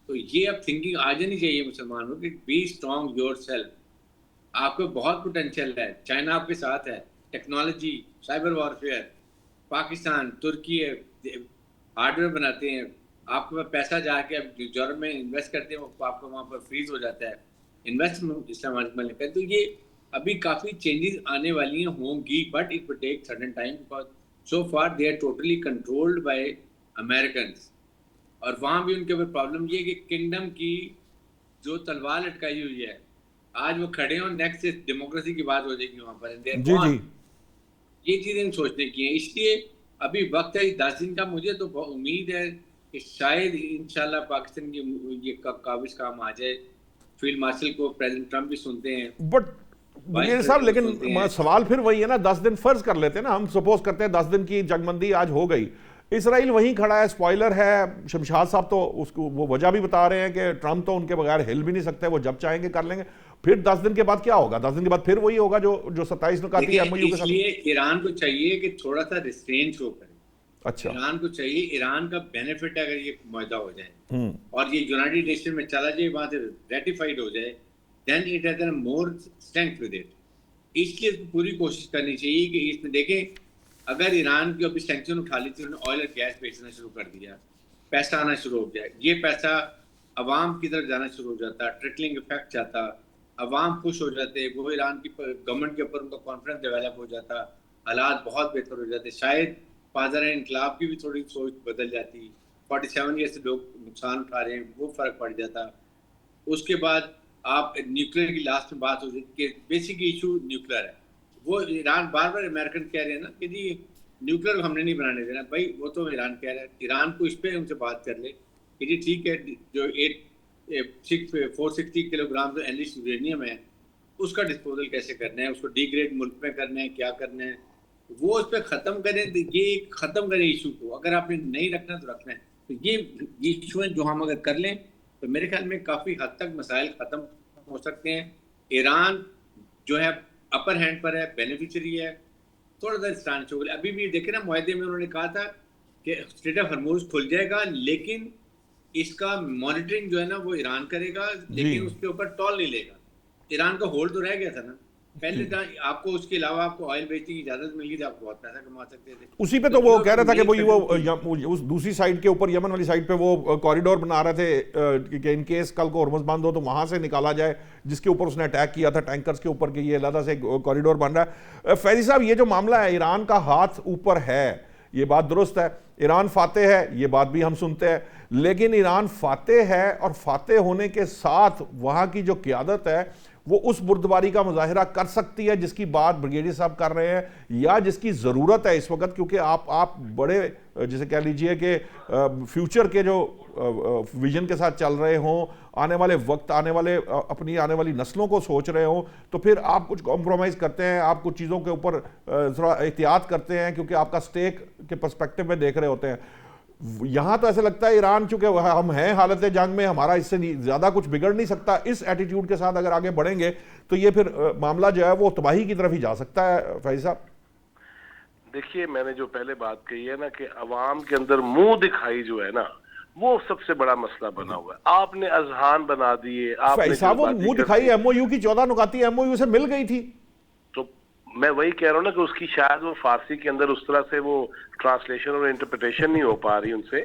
تو یہ اب تھنکنگ آ جانی چاہیے مسلمانوں کی، بی اسٹرانگ یور سیلف. آپ کو بہت پوٹینشیل ہے، چائنا آپ کے ساتھ ہے، ٹیکنالوجی، سائبر وارفیئر، پاکستان، ترکی ہارڈ ویئر بناتے ہیں. آپ کے پاس پیسہ جا کے اب یورپ میں انویسٹ کرتے ہیں، آپ کو وہاں پر فریز ہو جاتا ہے انویسٹ اسلام میں. تو یہ ابھی کافی چینجز آنے والی ہیں، ہوں گی، but it will take certain time because so far they are totally controlled by Americans. اور وہاں بھی ان کے اوپر پرابلم یہ کہ کنگڈم کی جو تلوار لٹکائی ہوئی ہے، آج وہ کھڑے ہوں، نیکسٹ ڈیموکریسی کی بات ہو جائے گی وہاں پر. جی جی یہ چیزیں سوچنے کی ہیں. اس لیے ابھی وقت ہے 10 دن کا. مجھے تو بہت امید ہے کہ شاید انشاءاللہ پاکستان کی یہ کاوش کام آ جائے. فیلڈ مارشل کو پریزیڈنٹ ٹرمپ بھی سنتے ہیں، بٹ بغیر صاحب، لیکن سوال پھر وہی ہے نا، 10 دن فرض کر لیتے ہیں نا، ہم سپوز کرتے ہیں 10 دن کی جنگ بندی آج ہو گئی، اسرائیل وہیں کھڑا ہے، سپوائلر ہے. شمشاد صاحب تو اس کو وہ وجہ بھی بتا رہے ہیں کہ ٹرمپ تو ان کے بغیر ہل بھی نہیں سکتے، وہ جب چاہیں گے کر لیں گے. پھر 10 دن کے بعد کیا ہوگا؟ 10 دن کے بعد پھر وہی ہوگا جو 27 نکاتی ایم او یو کے اس ساتھ. لیے ایران کو چاہیے کہ تھوڑا سا ریسٹرین شو کرے. اچھا، ایران کو چاہیے، ایران کا بینیفٹ ہے اگر یہ معاہدہ ہو جائے اور یہ یونائٹڈ نیشن میں چلا جائے، وہاں سے ریٹیفائڈ ہو جائے، then it has a more strength with it. اس لیے پوری کوشش کرنی چاہیے کہ اس میں دیکھیں، اگر ایران کی ابھی سینکشن اٹھا لی تھی، انہوں نے آئل اور گیس بیچنا شروع کر دیا، پیسہ آنا شروع ہو گیا، یہ پیسہ عوام کی طرف جانا شروع ہو جاتا، ٹرکلنگ افیکٹ جاتا، عوام خوش ہو جاتے، وہ ایران کی گورنمنٹ کے اوپر ان کا کانفیڈنس ڈیولپ ہو جاتا، حالات بہت بہتر ہو جاتے، شاید فادر انقلاب کی بھی تھوڑی سوچ بدل جاتی. 47 ایئر سے لوگ نقصان اٹھا رہے ہیں، وہ فرق پڑ جاتا. اس کے بعد آپ نیوکلیر کی لاسٹ میں بات ہو جاتی کہ بیسک ایشو نیوکلیر ہے. وہ ایران بار بار امریکن کہہ رہے ہیں نا کہ جی نیوکلیر ہم نے نہیں بنانے دینا. بھائی وہ تو ایران کہہ رہا ہے، ایران کو اس پہ ان سے بات کر لے کہ جی ٹھیک ہے، جو 460 کلو گرام جو انرچڈ یورینیم ہے اس کا ڈسپوزل کیسے کرنا ہے، اس کو ڈی گریڈ ملک میں کرنا ہے، کیا کرنا ہے، وہ اس پہ ختم کریں. یہ ختم کریں ایشو کو، اگر آپ نے نہیں رکھنا تو رکھنا ہے. تو یہ ایشو ہیں جو ہم اگر کر لیں تو میرے خیال میں کافی حد تک مسائل ختم ہو سکتے ہیں. ایران جو ہے اپر ہینڈ پر ہے، بینیفیشری ہے، تھوڑا سا اسٹانچ ہو گیا. ابھی بھی دیکھیں نا، معاہدے میں انہوں نے کہا تھا کہ اسٹریٹ آف ہرموز کھل جائے گا، لیکن اس کا مانیٹرنگ جو ہے نا وہ ایران کرے گا، لیکن اس کے اوپر ٹول نہیں لے گا. ایران کا ہولڈ تو رہ گیا تھا نا پہلے. آپ کو اس کے علاوہ آپ کو آئل بیچنے کی اجازت ملی تھی، آپ بہت پیسہ کما سکتے تھے. اسی پہ تو وہ کہہ رہا تھا کہ وہ اس دوسری سائڈ کے اوپر، یمن والی سائڈ پہ وہ کوریڈور بنا رہے تھے کہ ان کیس کل کو ہرمز بند ہو تو وہاں سے نکالا جائے، جس کے اوپر اس نے اٹیک کیا تھا ٹینکرز کے اوپر، کہ یہ علیحدہ سے کوریڈور بن رہا ہے. فیضی صاحب، یہ جو معاملہ ہے، ایران کا ہاتھ اوپر ہے، یہ بات درست ہے. ایران فاتح ہے، یہ بات بھی ہم سنتے ہیں، لیکن ایران فاتح ہے اور فاتح ہونے کے ساتھ وہاں کی جو قیادت ہے وہ اس بردباری کا مظاہرہ کر سکتی ہے جس کی بات بریگیڈیئر صاحب کر رہے ہیں، یا جس کی ضرورت ہے اس وقت، کیونکہ آپ بڑے جسے کہہ لیجئے کہ فیوچر کے جو ویژن کے ساتھ چل رہے ہوں، آنے والے وقت، آنے والی نسلوں کو سوچ رہے ہوں، تو پھر آپ کچھ کمپرومائز کرتے ہیں، آپ کچھ چیزوں کے اوپر تھوڑا احتیاط کرتے ہیں، کیونکہ آپ کا سٹیک کے پرسپیکٹو میں دیکھ رہے ہوتے ہیں. یہاں تو ایسے لگتا ہے ایران چونکہ ہم ہیں حالت جنگ میں، ہمارا اس سے زیادہ کچھ بگڑ نہیں سکتا، اس ایٹیٹیوڈ کے ساتھ اگر آگے بڑھیں گے تو یہ پھر معاملہ جو ہے وہ تباہی کی طرف ہی جا سکتا ہے. فیض صاحب، دیکھیے میں نے جو پہلے بات کہی ہے نا کہ عوام کے اندر منہ دکھائی جو ہے نا وہ سب سے بڑا مسئلہ بنا ہوا ہے. آپ نے اذہان بنا دیے, آپ نے صاحب وہ منہ دکھائی ایم او یو کی 14 نکاتی ایم او یو سے مل گئی تھی. تو میں وہی کہہ رہا ہوں نا کہ اس کی شاید وہ فارسی کے اندر اس طرح سے وہ ٹرانسلیشن اور انٹرپریٹیشن نہیں ہو پا رہی ان سے,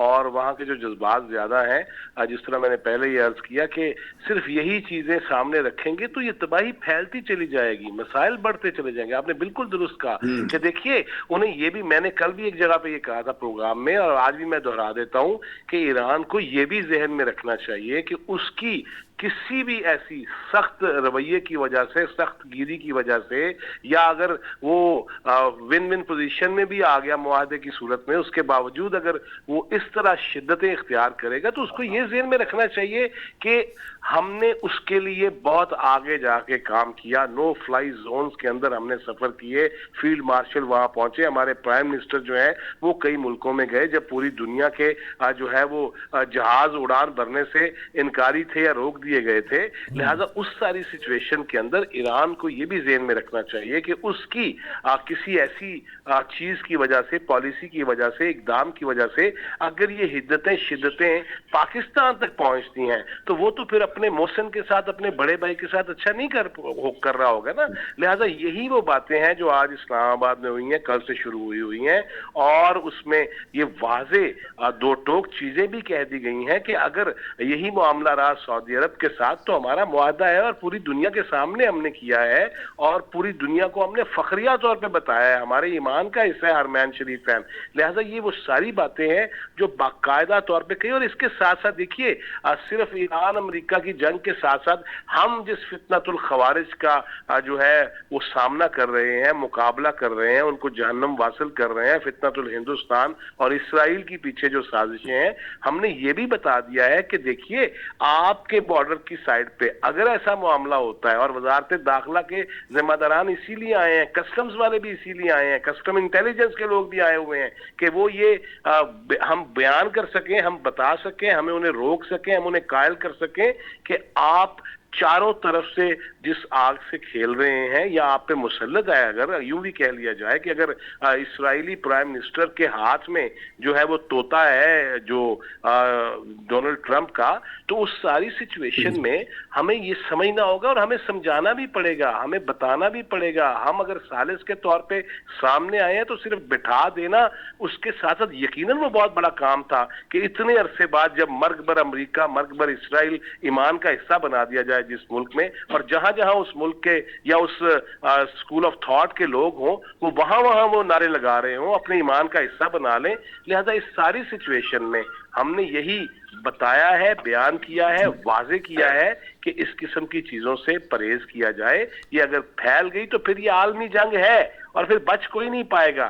اور وہاں کے جو جذبات زیادہ ہیں, جس طرح میں نے پہلے ہی عرض کیا کہ صرف یہی چیزیں سامنے رکھیں گے تو یہ تباہی پھیلتی چلی جائے گی, مسائل بڑھتے چلے جائیں گے. آپ نے بالکل درست کہا کہ دیکھیے انہیں یہ بھی, میں نے کل بھی ایک جگہ پہ یہ کہا تھا پروگرام میں اور آج بھی میں دہرا دیتا ہوں کہ ایران کو یہ بھی ذہن میں رکھنا چاہیے کہ اس کی کسی بھی ایسی سخت رویے کی وجہ سے, سخت گیری کی وجہ سے, یا اگر وہ ون ون پوزیشن میں بھی آ گیا معاہدے کی صورت میں, اس کے باوجود اگر وہ اس طرح شدتیں اختیار کرے گا تو اس کو یہ ذہن میں رکھنا چاہیے کہ ہم نے اس کے لیے بہت آگے جا کے کام کیا. نو فلائی زونز کے اندر ہم نے سفر کیے, فیلڈ مارشل وہاں پہنچے, ہمارے پرائم منسٹر جو ہیں وہ کئی ملکوں میں گئے جب پوری دنیا کے جو ہے وہ جہاز اڑان بھرنے سے انکاری تھے یا روک دیے گئے تھے. لہذا اس ساری سچویشن کے اندر ایران کو یہ بھی ذہن میں رکھنا چاہیے کہ اس کی کسی ایسی چیز کی وجہ سے, پالیسی کی وجہ سے, اقدام کی وجہ سے اگر یہ حدتیں شدتیں پاکستان تک پہنچتی ہیں تو وہ تو پھر اپنے محسن کے ساتھ, اپنے بڑے بھائی کے ساتھ اچھا نہیں کر رہا ہوگا نا. لہذا یہی وہ باتیں ہیں جو آج اسلام آباد میں ہوئی ہیں, کل سے شروع ہوئی ہیں, اور اس میں یہ واضح دو ٹوک چیزیں بھی کہہ دی گئی ہیں کہ اگر یہی معاملہ رہا سعودی عرب کے ساتھ تو ہمارا معاہدہ ہے اور پوری دنیا کے سامنے ہم نے کیا ہے اور پوری دنیا کو ہم نے فخریہ طور پہ بتایا ہے, ہمارے ایمان کا حصہ ہے حرمین شریفین. لہذا یہ وہ ساری باتیں ہیں جو باقاعدہ طور پہ کہی. اور اس کے ساتھ ساتھ دیکھیے صرف ایران امریکہ کی جنگ کے ساتھ ساتھ ہم جس فتنۃ الخوارج کا جو ہے وہ سامنا کر رہے ہیں, مقابلہ کر رہے ہیں, ان کو جہنم واصل کر رہے ہیں, فتنۃ الہندوستان اور اسرائیل کی پیچھے جو سازشیں ہیں, ہم نے یہ بھی بتا دیا ہے کہ دیکھیے آپ کے بارڈر کی سائڈ پہ اگر ایسا معاملہ ہوتا ہے, اور وزارت داخلہ کے ذمہ داران اسی لیے آئے ہیں, کسٹمز والے بھی اسی لیے آئے ہیں, کسٹم انٹیلیجنس کے لوگ بھی آئے ہوئے ہیں کہ وہ یہ ہم بیان کر سکیں, ہم بتا سکیں, ہمیں انہیں روک سکیں, ہم انہیں قائل کر سکیں کہ آپ چاروں طرف سے جس آگ سے کھیل رہے ہیں یا آپ پہ مسلط ہے, اگر یوں بھی کہہ لیا جائے کہ اگر اسرائیلی پرائم منسٹر کے ہاتھ میں جو ہے وہ طوطا ہے جو ڈونلڈ ٹرمپ کا, تو اس ساری سچویشن میں ہمیں یہ سمجھنا ہوگا اور ہمیں سمجھانا بھی پڑے گا, ہمیں بتانا بھی پڑے گا. ہم اگر ثالث کے طور پہ سامنے آئے ہیں تو صرف بٹھا دینا اس کے ساتھ ساتھ یقیناً وہ بہت بڑا کام تھا کہ اتنے عرصے بعد جب مرگ بر امریکہ, مرگ بر اسرائیل ایمان کا حصہ بنا دیا جائے جس ملک میں, اور جہاں جہاں اس ملک کے یا اس اسکول آف تھاٹ کے لوگ ہوں وہ وہاں وہ نعرے لگا رہے ہوں, اپنے ایمان کا حصہ بنا لیں. لہذا اس ساری سچویشن میں ہم نے یہی بتایا ہے, بیان کیا ہے, واضح کیا ہے کہ اس قسم کی چیزوں سے پرہیز کیا جائے. یہ اگر پھیل گئی تو پھر یہ عالمی جنگ ہے اور پھر بچ کوئی نہیں پائے گا.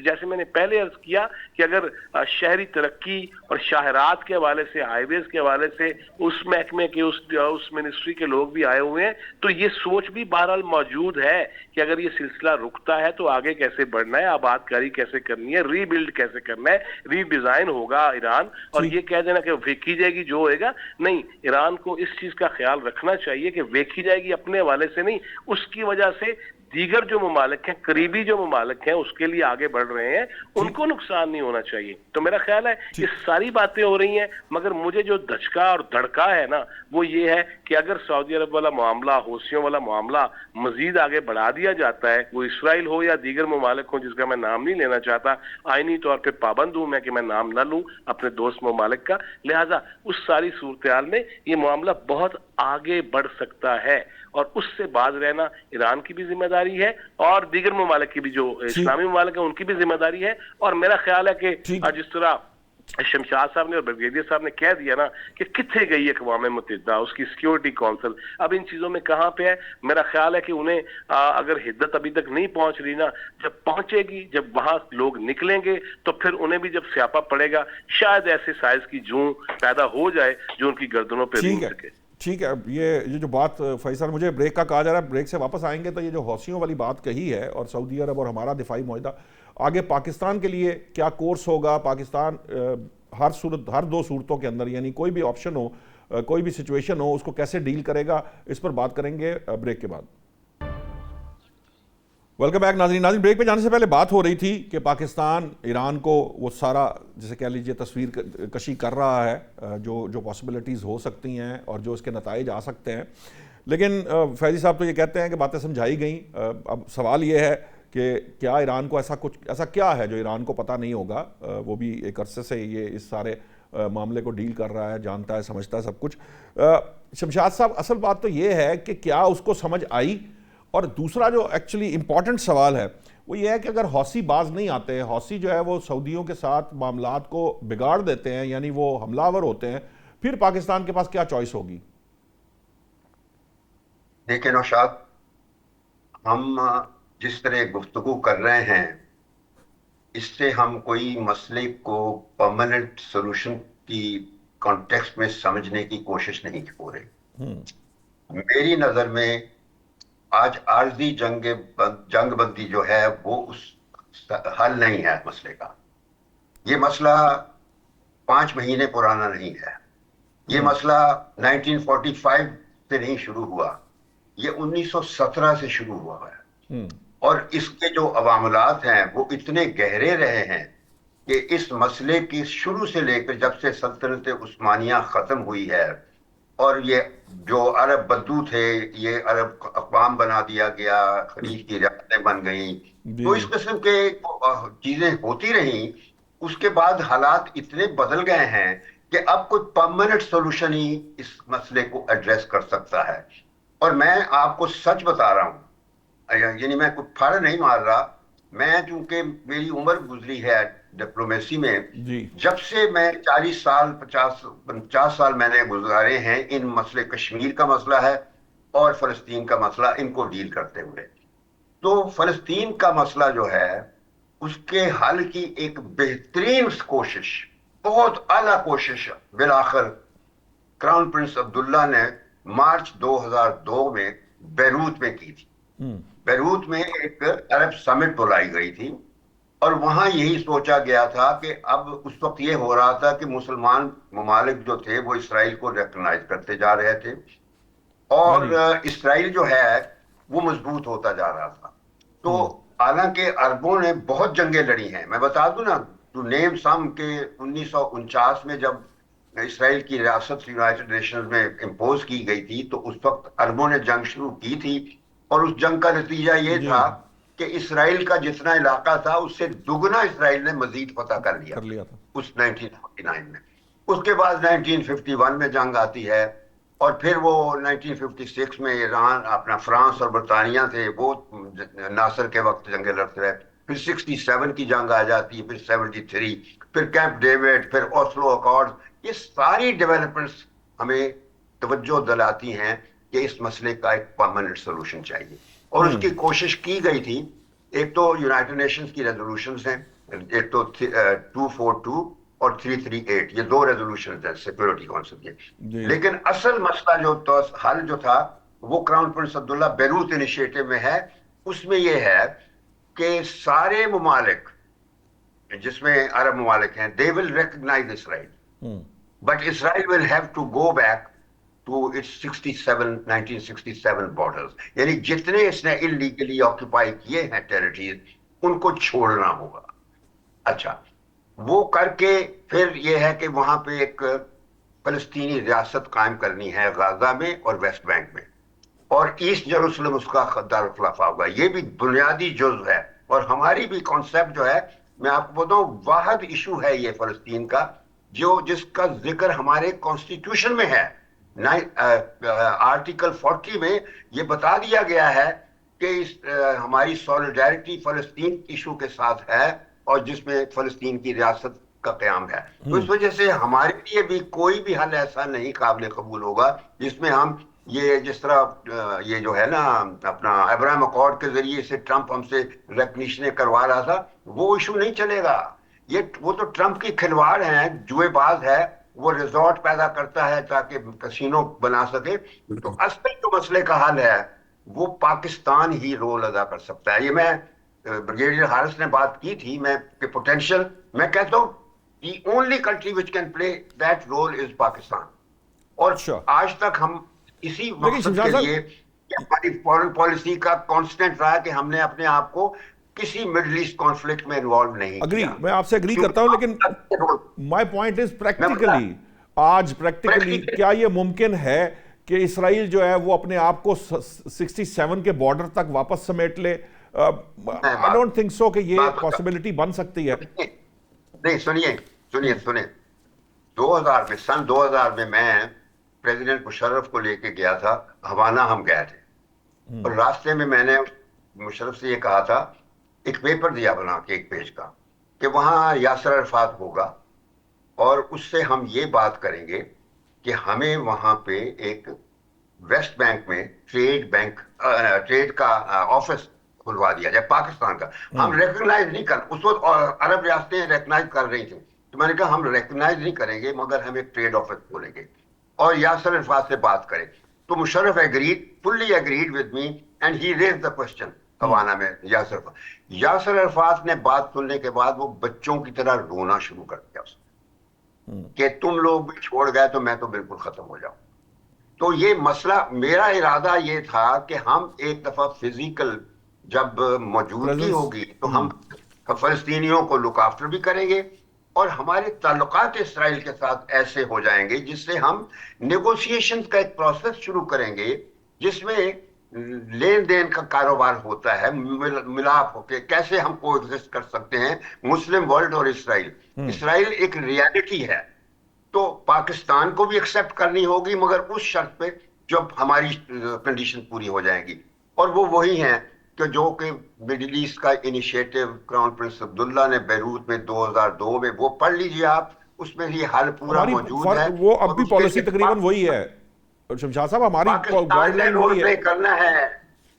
جیسے میں نے پہلے عرض کیا کہ اگر شہری ترقی اور شاہراہات کے حوالے سے, ہائی ویز کے حوالے سے اس محکمے کے اس منسٹری کے لوگ بھی آئے ہوئے ہیں تو یہ سوچ بھی بہرحال موجود ہے کہ اگر یہ سلسلہ رکتا ہے تو آگے کیسے بڑھنا ہے, آباد کاری کیسے کرنی ہے, ری بلڈ کیسے کرنا ہے, ری ڈیزائن ہوگا ایران. اور یہ کہہ دینا کہ ویکھی جائے گی جو ہوئے گا, نہیں, ایران کو اس چیز کا خیال رکھنا چاہیے کہ ویکھی جائے گی اپنے حوالے سے نہیں, اس کی وجہ سے دیگر جو ممالک ہیں, قریبی جو ممالک ہیں اس کے لیے آگے بڑھ رہے ہیں, ان کو نقصان نہیں ہونا چاہیے. تو میرا خیال ہے یہ ساری باتیں ہو رہی ہیں, مگر مجھے جو دھچکا اور دھڑکا ہے نا وہ یہ ہے کہ اگر سعودی عرب والا معاملہ, حوثیوں والا معاملہ مزید آگے بڑھا دیا جاتا ہے, وہ اسرائیل ہو یا دیگر ممالک ہوں جس کا میں نام نہیں لینا چاہتا, آئینی طور پہ پابند ہوں میں کہ میں نام نہ لوں اپنے دوست ممالک کا, لہذا اس ساری صورتحال میں یہ معاملہ بہت آگے بڑھ سکتا ہے. اور اس سے باز رہنا ایران کی بھی ذمہ داری ہے اور دیگر ممالک کی بھی, جو اسلامی ممالک ہیں ان کی بھی ذمہ داری ہے. اور میرا خیال ہے کہ جس طرح شمشاد صاحب نے اور بریگیڈیئر صاحب نے کہہ دیا نا کہ کتنے گئی اقوام متحدہ, اس کی سیکیورٹی کونسل, اب ان چیزوں میں کہاں پہ ہے. میرا خیال ہے کہ انہیں اگر حدت ابھی تک نہیں پہنچ رہی نا, جب پہنچے گی, جب وہاں لوگ نکلیں گے تو پھر انہیں بھی جب سیاپا پڑے گا, شاید ایسے سائز کی جوں پیدا ہو جائے جو ان کی گردنوں پہ روک سکے. ٹھیک ہے, یہ جو بات فیصل مجھے بریک کا کہا جا رہا ہے, بریک سے واپس آئیں گے تو یہ جو حوثیوں والی بات کہی ہے اور سعودی عرب اور ہمارا دفاعی معاہدہ, آگے پاکستان کے لیے کیا کورس ہوگا, پاکستان ہر دو صورتوں کے اندر, یعنی کوئی بھی آپشن ہو, کوئی بھی سچویشن ہو, اس کو کیسے ڈیل کرے گا, اس پر بات کریں گے بریک کے بعد. ویلکم بیک ناظرین. بریک پہ جانے سے پہلے بات ہو رہی تھی کہ پاکستان ایران کو وہ سارا جسے کہہ لیجیے تصویر کشی کر رہا ہے جو پاسبلٹیز ہو سکتی ہیں اور جو اس کے نتائج آ سکتے ہیں. لیکن فیضی صاحب تو یہ کہتے ہیں کہ باتیں سمجھائی گئیں. اب سوال یہ ہے کہ کیا ایران کو ایسا کیا ہے جو ایران کو پتہ نہیں ہوگا؟ وہ بھی ایک عرصے سے یہ اس سارے معاملے کو ڈیل کر رہا ہے, جانتا ہے, سمجھتا ہے سب کچھ. شمشاد صاحب, اصل بات تو یہ ہے کہ کیا اس کو سمجھ آئی؟ اور دوسرا جو ایکچولی امپورٹنٹ سوال ہے وہ یہ ہے کہ اگر حوثی باز نہیں آتے, حوثی جو ہے وہ سعودیوں کے ساتھ معاملات کو بگاڑ دیتے ہیں, یعنی وہ حملہ آور ہوتے ہیں, پھر پاکستان کے پاس کیا چوائس ہوگی؟ دیکھیں نوشاد, ہم جس طرح گفتگو کر رہے ہیں اس سے ہم کوئی مسئلے کو پرماننٹ سولوشن کی کانٹیکسٹ میں سمجھنے کی کوشش نہیں ہو رہی. میری نظر میں آج عارضی جنگ بندی جو ہے وہ اس حل نہیں ہے مسئلے کا. یہ مسئلہ 5 مہینے پرانا نہیں ہے. یہ مسئلہ 1945 سے نہیں شروع ہوا, یہ 1917 سے شروع ہوا ہے. اور اس کے جو عواملات ہیں وہ اتنے گہرے رہے ہیں کہ اس مسئلے کی شروع سے لے کر جب سے سلطنت عثمانیہ ختم ہوئی ہے اور یہ جو عرب بدو تھے یہ عرب اقوام بنا دیا گیا, خلیج کی ریاستیں بن گئیں, تو اس قسم کے چیزیں ہوتی رہیں. اس کے بعد حالات اتنے بدل گئے ہیں کہ اب کوئی پرماننٹ سولوشن ہی اس مسئلے کو ایڈریس کر سکتا ہے. اور میں آپ کو سچ بتا رہا ہوں, یعنی میں کوئی پھاڑ نہیں مار رہا, میں چونکہ میری عمر گزری ہے ڈپلومیسی میں, جب سے میں 40 سال 50 سال میں نے گزارے ہیں ان مسئلے, کشمیر کا مسئلہ ہے اور فلسطین کا مسئلہ, ان کو ڈیل کرتے ہوئے. تو فلسطین کا مسئلہ جو ہے اس کے حل کی ایک بہترین کوشش, بہت اعلیٰ کوشش بالآخر کراؤن پرنس عبداللہ نے مارچ 2002 میں بیروت میں کی تھی. بیروت میں ایک عرب سمٹ بلائی گئی تھی اور وہاں یہی سوچا گیا تھا کہ اب اس وقت یہ ہو رہا تھا کہ مسلمان ممالک جو تھے وہ اسرائیل کو ریکگنائز کرتے جا رہے تھے اور اسرائیل جو ہے وہ مضبوط ہوتا جا رہا تھا. تو حالانکہ عربوں نے بہت جنگیں لڑی ہیں, میں بتا دوں نا ٹو نیم سم کہ 1949 میں جب اسرائیل کی ریاست یونائٹڈ نیشنز میں امپوز کی گئی تھی تو اس وقت عربوں نے جنگ شروع کی تھی اور اس جنگ کا نتیجہ یہ تھا کہ اسرائیل کا جتنا علاقہ تھا اس سے دگنا اسرائیل نے مزید فتح کر لیا تھا اس 1949 میں. اس کے بعد 1951 میں جنگ آتی ہے اور پھر وہ 1956 میں ایران اپنا فرانس اور برطانیہ تھے وہ ناصر کے وقت جنگیں لڑتے رہے. پھر 67 کی جنگ آ جاتی ہے, پھر 73, پھر کیمپ ڈیوڈ, پھر اوسلو اکارڈ. یہ ساری ڈیولپمنٹس ہمیں توجہ دلاتی ہیں کہ اس مسئلے کا ایک پرماننٹ سولوشن چاہیے اور اس کی کوشش کی گئی تھی. ایک تو یونائٹڈ نیشنز کی ریزولوشنز ہیں, ایک تو 242 اور 338, یہ 2 ریزولوشنز ہیں سیکورٹی کونسل کے. لیکن اصل مسئلہ جو حل جو تھا وہ کراؤن پرنس عبداللہ بیروت انیشیٹو میں ہے. اس میں یہ ہے کہ سارے ممالک جس میں عرب ممالک ہیں they will recognize Israel, but Israel will have to go back to its 1967 borders. یعنی جتنے اس نے illegally occupy کیے ہیں ٹیریٹریز ان کو چھوڑنا ہوگا. اچھا, وہ کر کے پھر یہ ہے کہ وہاں پہ ایک فلسطینی ریاست قائم کرنی ہے غزہ میں اور ویسٹ بینک میں, اور ایسٹ جیروسلم اس کا دارالخلافہ ہوگا. یہ بھی بنیادی جزو ہے اور ہماری بھی کانسیپٹ جو ہے, میں آپ کو بتاؤں واحد ایشو ہے یہ فلسطین کا جس کا ذکر ہمارے کانسٹیٹیوشن میں ہے. آرٹیکل 40 میں یہ بتا دیا گیا ہے کہ ہماری سولیڈیرٹی فلسطین ایشو کے ساتھ ہے اور جس میں فلسطین کی ریاست کا قیام ہے. تو اس وجہ سے ہمارے لیے بھی کوئی بھی حل ایسا نہیں قابل قبول ہوگا جس میں ہم یہ جس طرح یہ جو ہے نا اپنا ابراہیم اکارڈ کے ذریعے سے ٹرمپ ہم سے ریکگنیشنیں کروا رہا تھا, وہ ایشو نہیں چلے گا. وہ تو ٹرمپ کی کھلواڑ ہیں, جوئے باز ہے, وہ ریزورٹ پیدا کرتا ہے تاکہ کسینو بنا سکے. تو اصل جو مسئلے کا حل ہے وہ پاکستان ہی رول ادا کر سکتا ہے. یہ میں بریگیڈیئر حارث نے بات کی تھی میں کہ پوٹینشیل, میں کہتا ہوں the only country which can play that role is Pakistan. اور آج تک ہم اسی مقصد کے لیے ہماری فورن پالیسی کا کانسٹنٹ رہا کہ ہم نے اپنے آپ کو کسی مڈل ایسٹ کانفلکٹ میں انوالو نہیں اگری، کیا. میں آپ سے اگری کرتا ہوں، لیکن مائی پوائنٹ از پریکٹیکلی آج پریکٹیکلی کیا یہ ممکن ہے کہ اسرائیل جو ہے وہ اپنے آپ کو 67 کے بارڈر تک واپس سمیٹ لے؟ I don't think so کہ یہ پاسبلٹی بن سکتی ہے. نہیں سنیے 2000 میں سن 2000 میں پریزیڈنٹ مشرف کو لے کے گیا تھا ہوانہ. ہم گئے تھے اور راستے میں نے مشرف سے یہ کہا تھا، ایک پیپر دیا بنا کے 1 پیج کا، کہ وہاں یاسر عرفات ہوگا اور اس سے ہم یہ بات کریں گے کہ ہمیں وہاں پہ ایک ویسٹ بینک میں ٹریڈ کا آفس کھلوا دیا جائے پاکستان کا. ہم ریکگنائز نہیں کر، اس وقت عرب ریاستیں ریکگنائز کر رہی تھیں، تو میں نے کہا ہم ریکگنائز نہیں کریں گے مگر ہم ایک ٹریڈ آفس کھولیں گے اور یاسر عرفات سے بات کریں. تو Musharraf fully agreed with me and he raised the question حوانہ میں. یاسر عرفات نے بات سننے کے بعد وہ بچوں کی طرح رونا شروع کر دیا کہ تم لوگ بھی چھوڑ گئے تو میں تو بالکل ختم ہو جاؤں. تو یہ مسئلہ، میرا ارادہ یہ تھا کہ ہم ایک دفعہ فزیکل جب موجودگی ہوگی تو ہم فلسطینیوں کو لک آفٹر بھی کریں گے اور ہمارے تعلقات اسرائیل کے ساتھ ایسے ہو جائیں گے جس سے ہم نیگوشیشن کا ایک پروسیس شروع کریں گے جس میں لین دین کا کاروبار ہوتا ہے، ملاپ ہو کے کیسے ہم کو ایگزسٹ کر سکتے ہیں مسلم ورلڈ اور اسرائیل. اسرائیل ایک ریالٹی ہے تو پاکستان کو بھی ایکسیپٹ کرنی ہوگی مگر اس شرط پہ جب ہماری کنڈیشن پوری ہو جائیں گی. اور وہ وہی ہیں کہ جو کہ مڈل ایسٹ کا انیشیٹو کراؤن پرنس عبداللہ نے بیروت میں 2002 میں، وہ پڑھ لیجیے آپ، اس میں یہ حل پورا موجود ہے. وہ اب بھی پالیسی تقریباً وہی ہے شمشاد صاحب، ہماری گائیڈ لائن وہی ہے. کرنا ہے،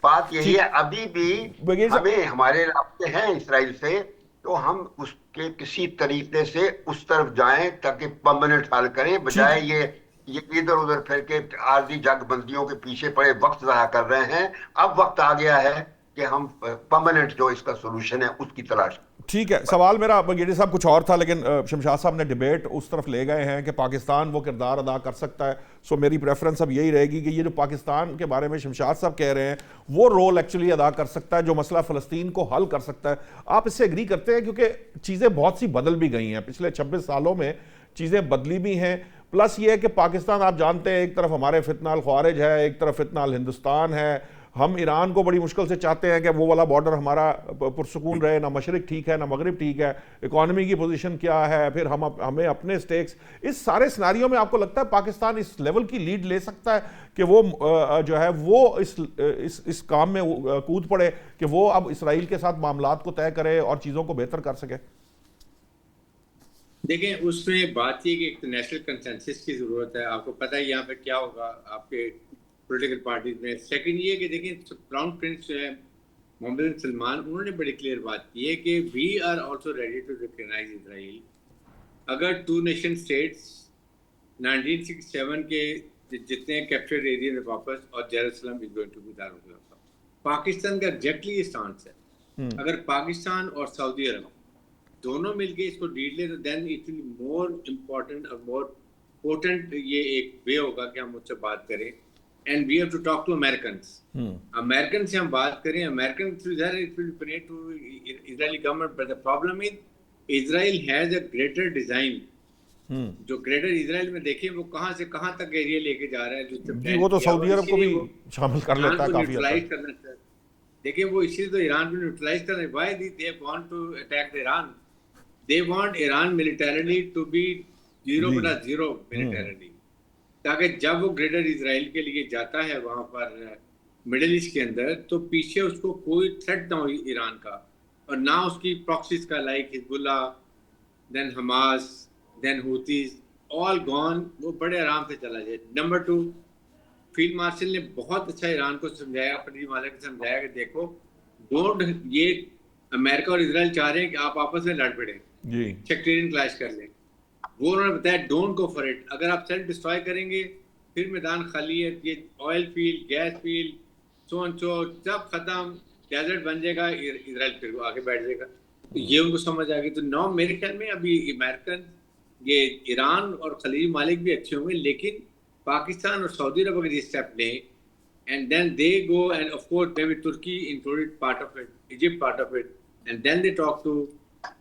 بات یہی ہے. ابھی بھی ہمیں ہمارے رابطے ہیں اسرائیل سے، تو ہم اس کے کسی طریقے سے اس طرف جائیں تاکہ پرماننٹ حل کریں، بجائے یہ ادھر ادھر پھر کے عارضی جنگ بندیوں کے پیچھے پڑے وقت ضائع کر رہے ہیں. اب وقت آ گیا ہے کہ ہم پرماننٹ جو اس کا سولوشن ہے اس کی تلاش. ٹھیک ہے، سوال میرا بگیڑی صاحب کچھ اور تھا، لیکن شمشاد صاحب نے ڈیبیٹ اس طرف لے گئے ہیں کہ پاکستان وہ کردار ادا کر سکتا ہے. سو میری پریفرنس اب یہی رہے گی کہ یہ جو پاکستان کے بارے میں شمشاد صاحب کہہ رہے ہیں وہ رول ایکچولی ادا کر سکتا ہے جو مسئلہ فلسطین کو حل کر سکتا ہے. آپ اس سے اگری کرتے ہیں؟ کیونکہ چیزیں بہت سی بدل بھی گئی ہیں پچھلے 26 سالوں میں، چیزیں بدلی بھی ہیں. پلس یہ ہے کہ پاکستان آپ جانتے ہیں ایک طرف ہمارے فتنہ الخوارج ہے، ایک طرف فتنہ الہندوستان ہے. ہم ایران کو بڑی مشکل سے چاہتے ہیں کہ وہ والا بارڈر ہمارا پرسکون رہے، نہ مشرق ٹھیک ہے نہ مغرب ٹھیک ہے، اکانومی کی پوزیشن کیا ہے، پھر ہمیں اپنے سٹیکس. اس سارے سیناریوں میں آپ کو لگتا ہے پاکستان اس لیول کی لیڈ لے سکتا ہے کہ وہ جو ہے وہ اس کام میں کود پڑے کہ وہ اب اسرائیل کے ساتھ معاملات کو طے کرے اور چیزوں کو بہتر کر سکے؟ دیکھیں اس میں بات یہ کہ ایک نیشنل کنسنسس کی ضرورت ہے. آپ کو پتہ ہے یہاں پہ کیا ہوگا آپ کے پولیٹیکل پارٹیز میں. سیکنڈ یہ کہ دیکھیں کراؤن پرنس جو ہے محمد بن سلمان، انہوں نے بڑی کلیئر بات کی ہے کہ we are also ready to recognise Israel اگر 2 نیشن اسٹیٹس 1967 کے جتنے کیپچرڈ ایریا میں واپس اور Jerusalem is going to be دارالخلافہ. پاکستان کا ایگزیکٹلی یہ اسٹانس ہے. اگر پاکستان اور سعودی عرب دونوں مل کے اس کو ڈیل لیں تو then it will more important اور مور پورٹنٹ. یہ ایک وے ہوگا کہ ہم مجھ سے بات کریں. And we have to talk to Americans. Americans سے ہم بات کریں. Americans it will donate to Israeli government, but the problem is Israel has a greater design. جو گریٹر اسرائیل میں دیکھیں وہ کہاں سے کہاں تک ایریا لے کے جا رہا ہے، وہ تو سعودی عرب کو بھی شامل کر لیتا ہے کافی حد تک. دیکھیں وہ اسی تو ایران کو نیوٹرلائز کرنا ہے. Why they want to attack Iran? They want Iran militarily to be 0/0 militarily. تاکہ جب وہ گریٹر اسرائیل کے لیے جاتا ہے وہاں پر مڈل ایسٹ کے اندر تو پیچھے اس کو کوئی تھریٹ نہ ہو ایران کا اور نہ اس کی پراکسیز کا، لائک حزب اللہ، دین حماس، دین ہوتیز، آل گون. وہ بڑے آرام سے چلا جائے. نمبر 2، فیلڈ مارشل نے بہت اچھا ایران کو سمجھایا، اپنی مالک کو سمجھایا کہ دیکھو ڈونٹ، یہ امریکہ اور اسرائیل چاہ رہے ہیں کہ آپ آپس میں لڑ پڑیں، سیکٹیرین کلیش کر لیں. وہ انہوں نے بتایا ڈونٹ گو فار اٹ. اگر آپ سیلف ڈسٹرائے کریں گے پھر میدان خالی ہے. یہ آئل فیلڈ، گیس فیلڈ، سو سب ختم، ڈیزرٹ بن جائے گا، اسرائیل پھر آگے بیٹھ جائے گا. تو یہ ان کو سمجھ آ گئی. تو نو میرے خیال میں ابھی امریکن، یہ ایران اور خلیجی ممالک بھی اچھے ہوں گے، لیکن پاکستان اور سعودی عرب اگر یہ اسٹیپ لیں and then they go, and of course maybe Turkey included part of it, Egypt part of it, and then they talk to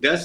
10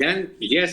Then yes,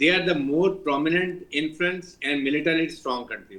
they are the more prominent influence and militarily strong country.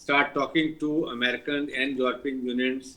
start talking to American and European unions,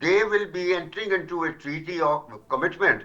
they will be entering into a treaty of commitment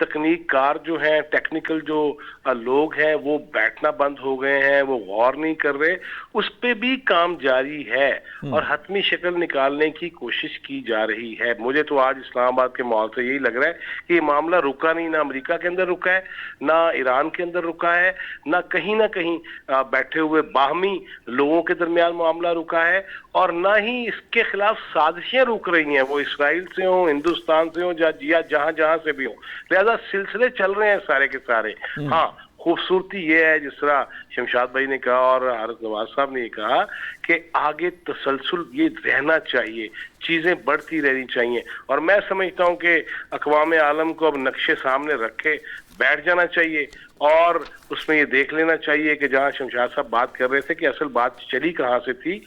تکنیک کار جو ہیں، ٹیکنیکل جو لوگ ہیں، وہ بیٹھنا بند ہو گئے ہیں، وہ غور نہیں کر رہے، اس پہ بھی کام جاری ہے اور حتمی شکل نکالنے کی کوشش کی جا رہی ہے۔ مجھے تو آج اسلام آباد کے ماحول سے یہی لگ رہا ہے کہ یہ معاملہ رکا نہیں، نہ امریکہ کے اندر رکا ہے، نہ ایران کے اندر رکا ہے، نہ کہیں بیٹھے ہوئے باہمی لوگوں کے درمیان معاملہ رکا ہے، اور نہ ہی اس کے خلاف سازشیں رک رہی ہیں، وہ اسرائیل سے ہوں، ہندوستان سے ہوں، یا جہاں سے بھی ہوں۔ لہذا سلسلے چل رہے ہیں سارے کے سارے۔ ہاں، خوبصورتی یہ ہے جس طرح شمشاد بھائی نے کہا اور حارث نواز صاحب نے یہ کہا کہ آگے تسلسل یہ رہنا چاہیے، چیزیں بڑھتی رہنی چاہیے، اور میں سمجھتا ہوں کہ اقوام عالم کو اب نقشے سامنے رکھے بیٹھ جانا چاہیے اور اس میں یہ دیکھ لینا چاہیے کہ جہاں شمشاد صاحب بات کر رہے تھے کہ اصل بات چلی کہاں سے تھی۔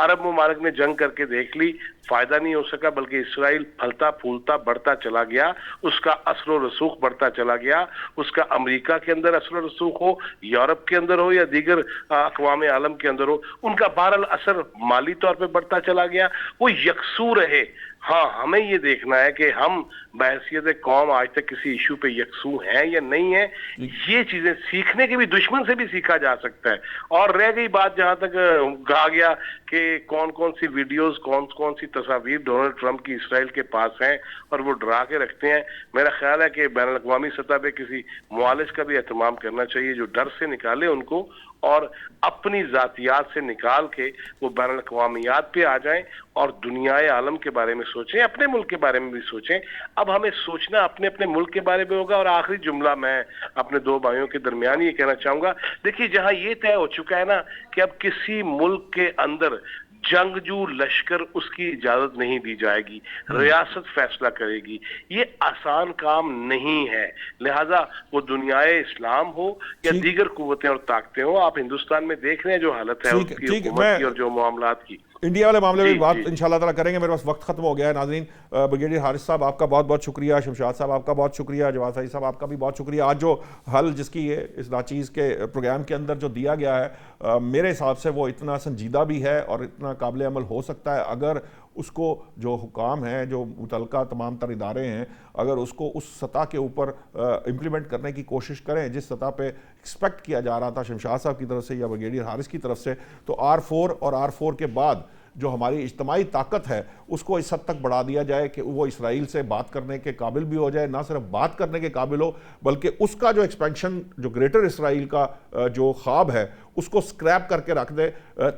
عرب ممالک نے جنگ کر کے دیکھ لی، فائدہ نہیں ہو سکا، بلکہ اسرائیل پھلتا پھولتا بڑھتا چلا گیا، اس کا اثر و رسوخ بڑھتا چلا گیا، اس کا امریکہ کے اندر اثر و رسوخ ہو، یورپ کے اندر ہو یا دیگر اقوام عالم کے اندر ہو، ان کا بہرحال اثر مالی طور پہ بڑھتا چلا گیا، وہ یکسو رہے۔ ہاں، ہمیں یہ دیکھنا ہے کہ ہم بحیثیت قوم آج تک کسی ایشو پہ یکسو ہیں یا نہیں ہیں۔ یہ چیزیں سیکھنے کے بھی، دشمن سے بھی سیکھا جا سکتا ہے۔ اور رہ گئی بات جہاں تک کہا گیا کہ کون سی ویڈیوز، کون سی تصاویر ڈونلڈ ٹرمپ کی اسرائیل کے پاس ہیں اور وہ ڈرا کے رکھتے ہیں، میرا خیال ہے کہ بین الاقوامی سطح پہ کسی معالج کا بھی اہتمام کرنا چاہیے جو ڈر سے نکالے ان کو اور اپنی ذاتیات سے نکال کے وہ بین الاقوامیات پہ آ جائیں اور دنیائے عالم کے بارے میں سوچیں، اپنے ملک کے بارے میں بھی سوچیں۔ اب ہمیں سوچنا اپنے ملک کے بارے میں ہوگا۔ اور آخری جملہ میں اپنے دو بھائیوں کے درمیان یہ کہنا چاہوں گا، دیکھیے جہاں یہ طے ہو چکا ہے نا کہ اب کسی ملک کے اندر جنگجو لشکر اس کی اجازت نہیں دی جائے گی، ریاست فیصلہ کرے گی، یہ آسان کام نہیں ہے۔ لہٰذا وہ دنیائے اسلام ہو یا دیگر قوتیں اور طاقتیں ہوں، آپ ہندوستان میں دیکھ رہے ہیں جو حالت ہے اس کی حکومت کی اور جو معاملات کی۔ انڈیا والے معاملے میں بات انشاءاللہ تعالیٰ کریں گے، میرے پاس وقت ختم ہو گیا ہے۔ ناظرین، بریگیڈیئر حارث صاحب آپ کا بہت بہت شکریہ، شمشاد صاحب آپ کا بہت شکریہ، جواد سعید صاحب آپ کا بھی بہت شکریہ۔ آج جو حل جس کی اس ناچیز کے پروگرام کے اندر جو دیا گیا ہے، میرے حساب سے وہ اتنا سنجیدہ بھی ہے اور اتنا قابل عمل ہو سکتا ہے اگر اس کو جو حکام ہیں، جو متعلقہ تمام تر ادارے ہیں، اگر اس کو اس سطح کے اوپر امپلیمنٹ کرنے کی کوشش کریں جس سطح پہ ایکسپیکٹ کیا جا رہا تھا شمشاد صاحب کی طرف سے یا بریگیڈیئر حارث کی طرف سے، تو R4 اور R4 کے بعد جو ہماری اجتماعی طاقت ہے اس کو اس حد تک بڑھا دیا جائے کہ وہ اسرائیل سے بات کرنے کے قابل بھی ہو جائے، نہ صرف بات کرنے کے قابل ہو بلکہ اس کا جو ایکسپینشن، جو گریٹر اسرائیل کا جو خواب ہے اس کو سکریپ کر کے رکھ دے،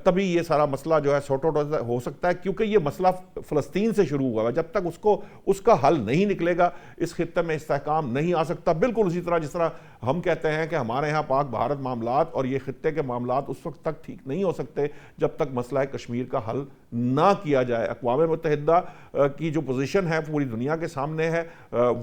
تبھی یہ سارا مسئلہ جو ہے سارٹ آؤٹ ہو سکتا ہے، کیونکہ یہ مسئلہ فلسطین سے شروع ہوا ہے۔ جب تک اس کا حل نہیں نکلے گا اس خطے میں استحکام نہیں آ سکتا۔ بالکل اسی طرح جس طرح ہم کہتے ہیں کہ ہمارے ہاں پاک بھارت معاملات اور یہ خطے کے معاملات اس وقت تک ٹھیک نہیں ہو سکتے جب تک مسئلہ کشمیر کا حل نہ کیا جائے۔ اقوام متحدہ کی جو پوزیشن ہے پوری دنیا کے سامنے ہے،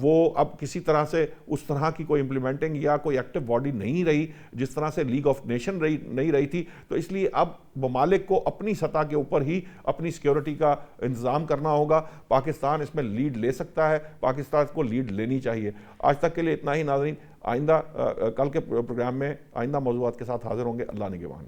وہ اب کسی طرح سے اس طرح کی کوئی امپلیمنٹنگ یا کوئی ایکٹیو باڈی نہیں رہی جس طرح سے لیگ آف نیشن نہیں رہی تھی۔ تو اس لیے اب ممالک کو اپنی سطح کے اوپر ہی اپنی سیکیورٹی کا انتظام کرنا ہوگا۔ پاکستان اس میں لیڈ لے سکتا ہے، پاکستان کو لیڈ لینی چاہیے۔ آج تک کے لیے اتنا ہی ناظرین، آئندہ کل کے پروگرام میں آئندہ موضوعات کے ساتھ حاضر ہوں گے۔ اللہ نگہبان۔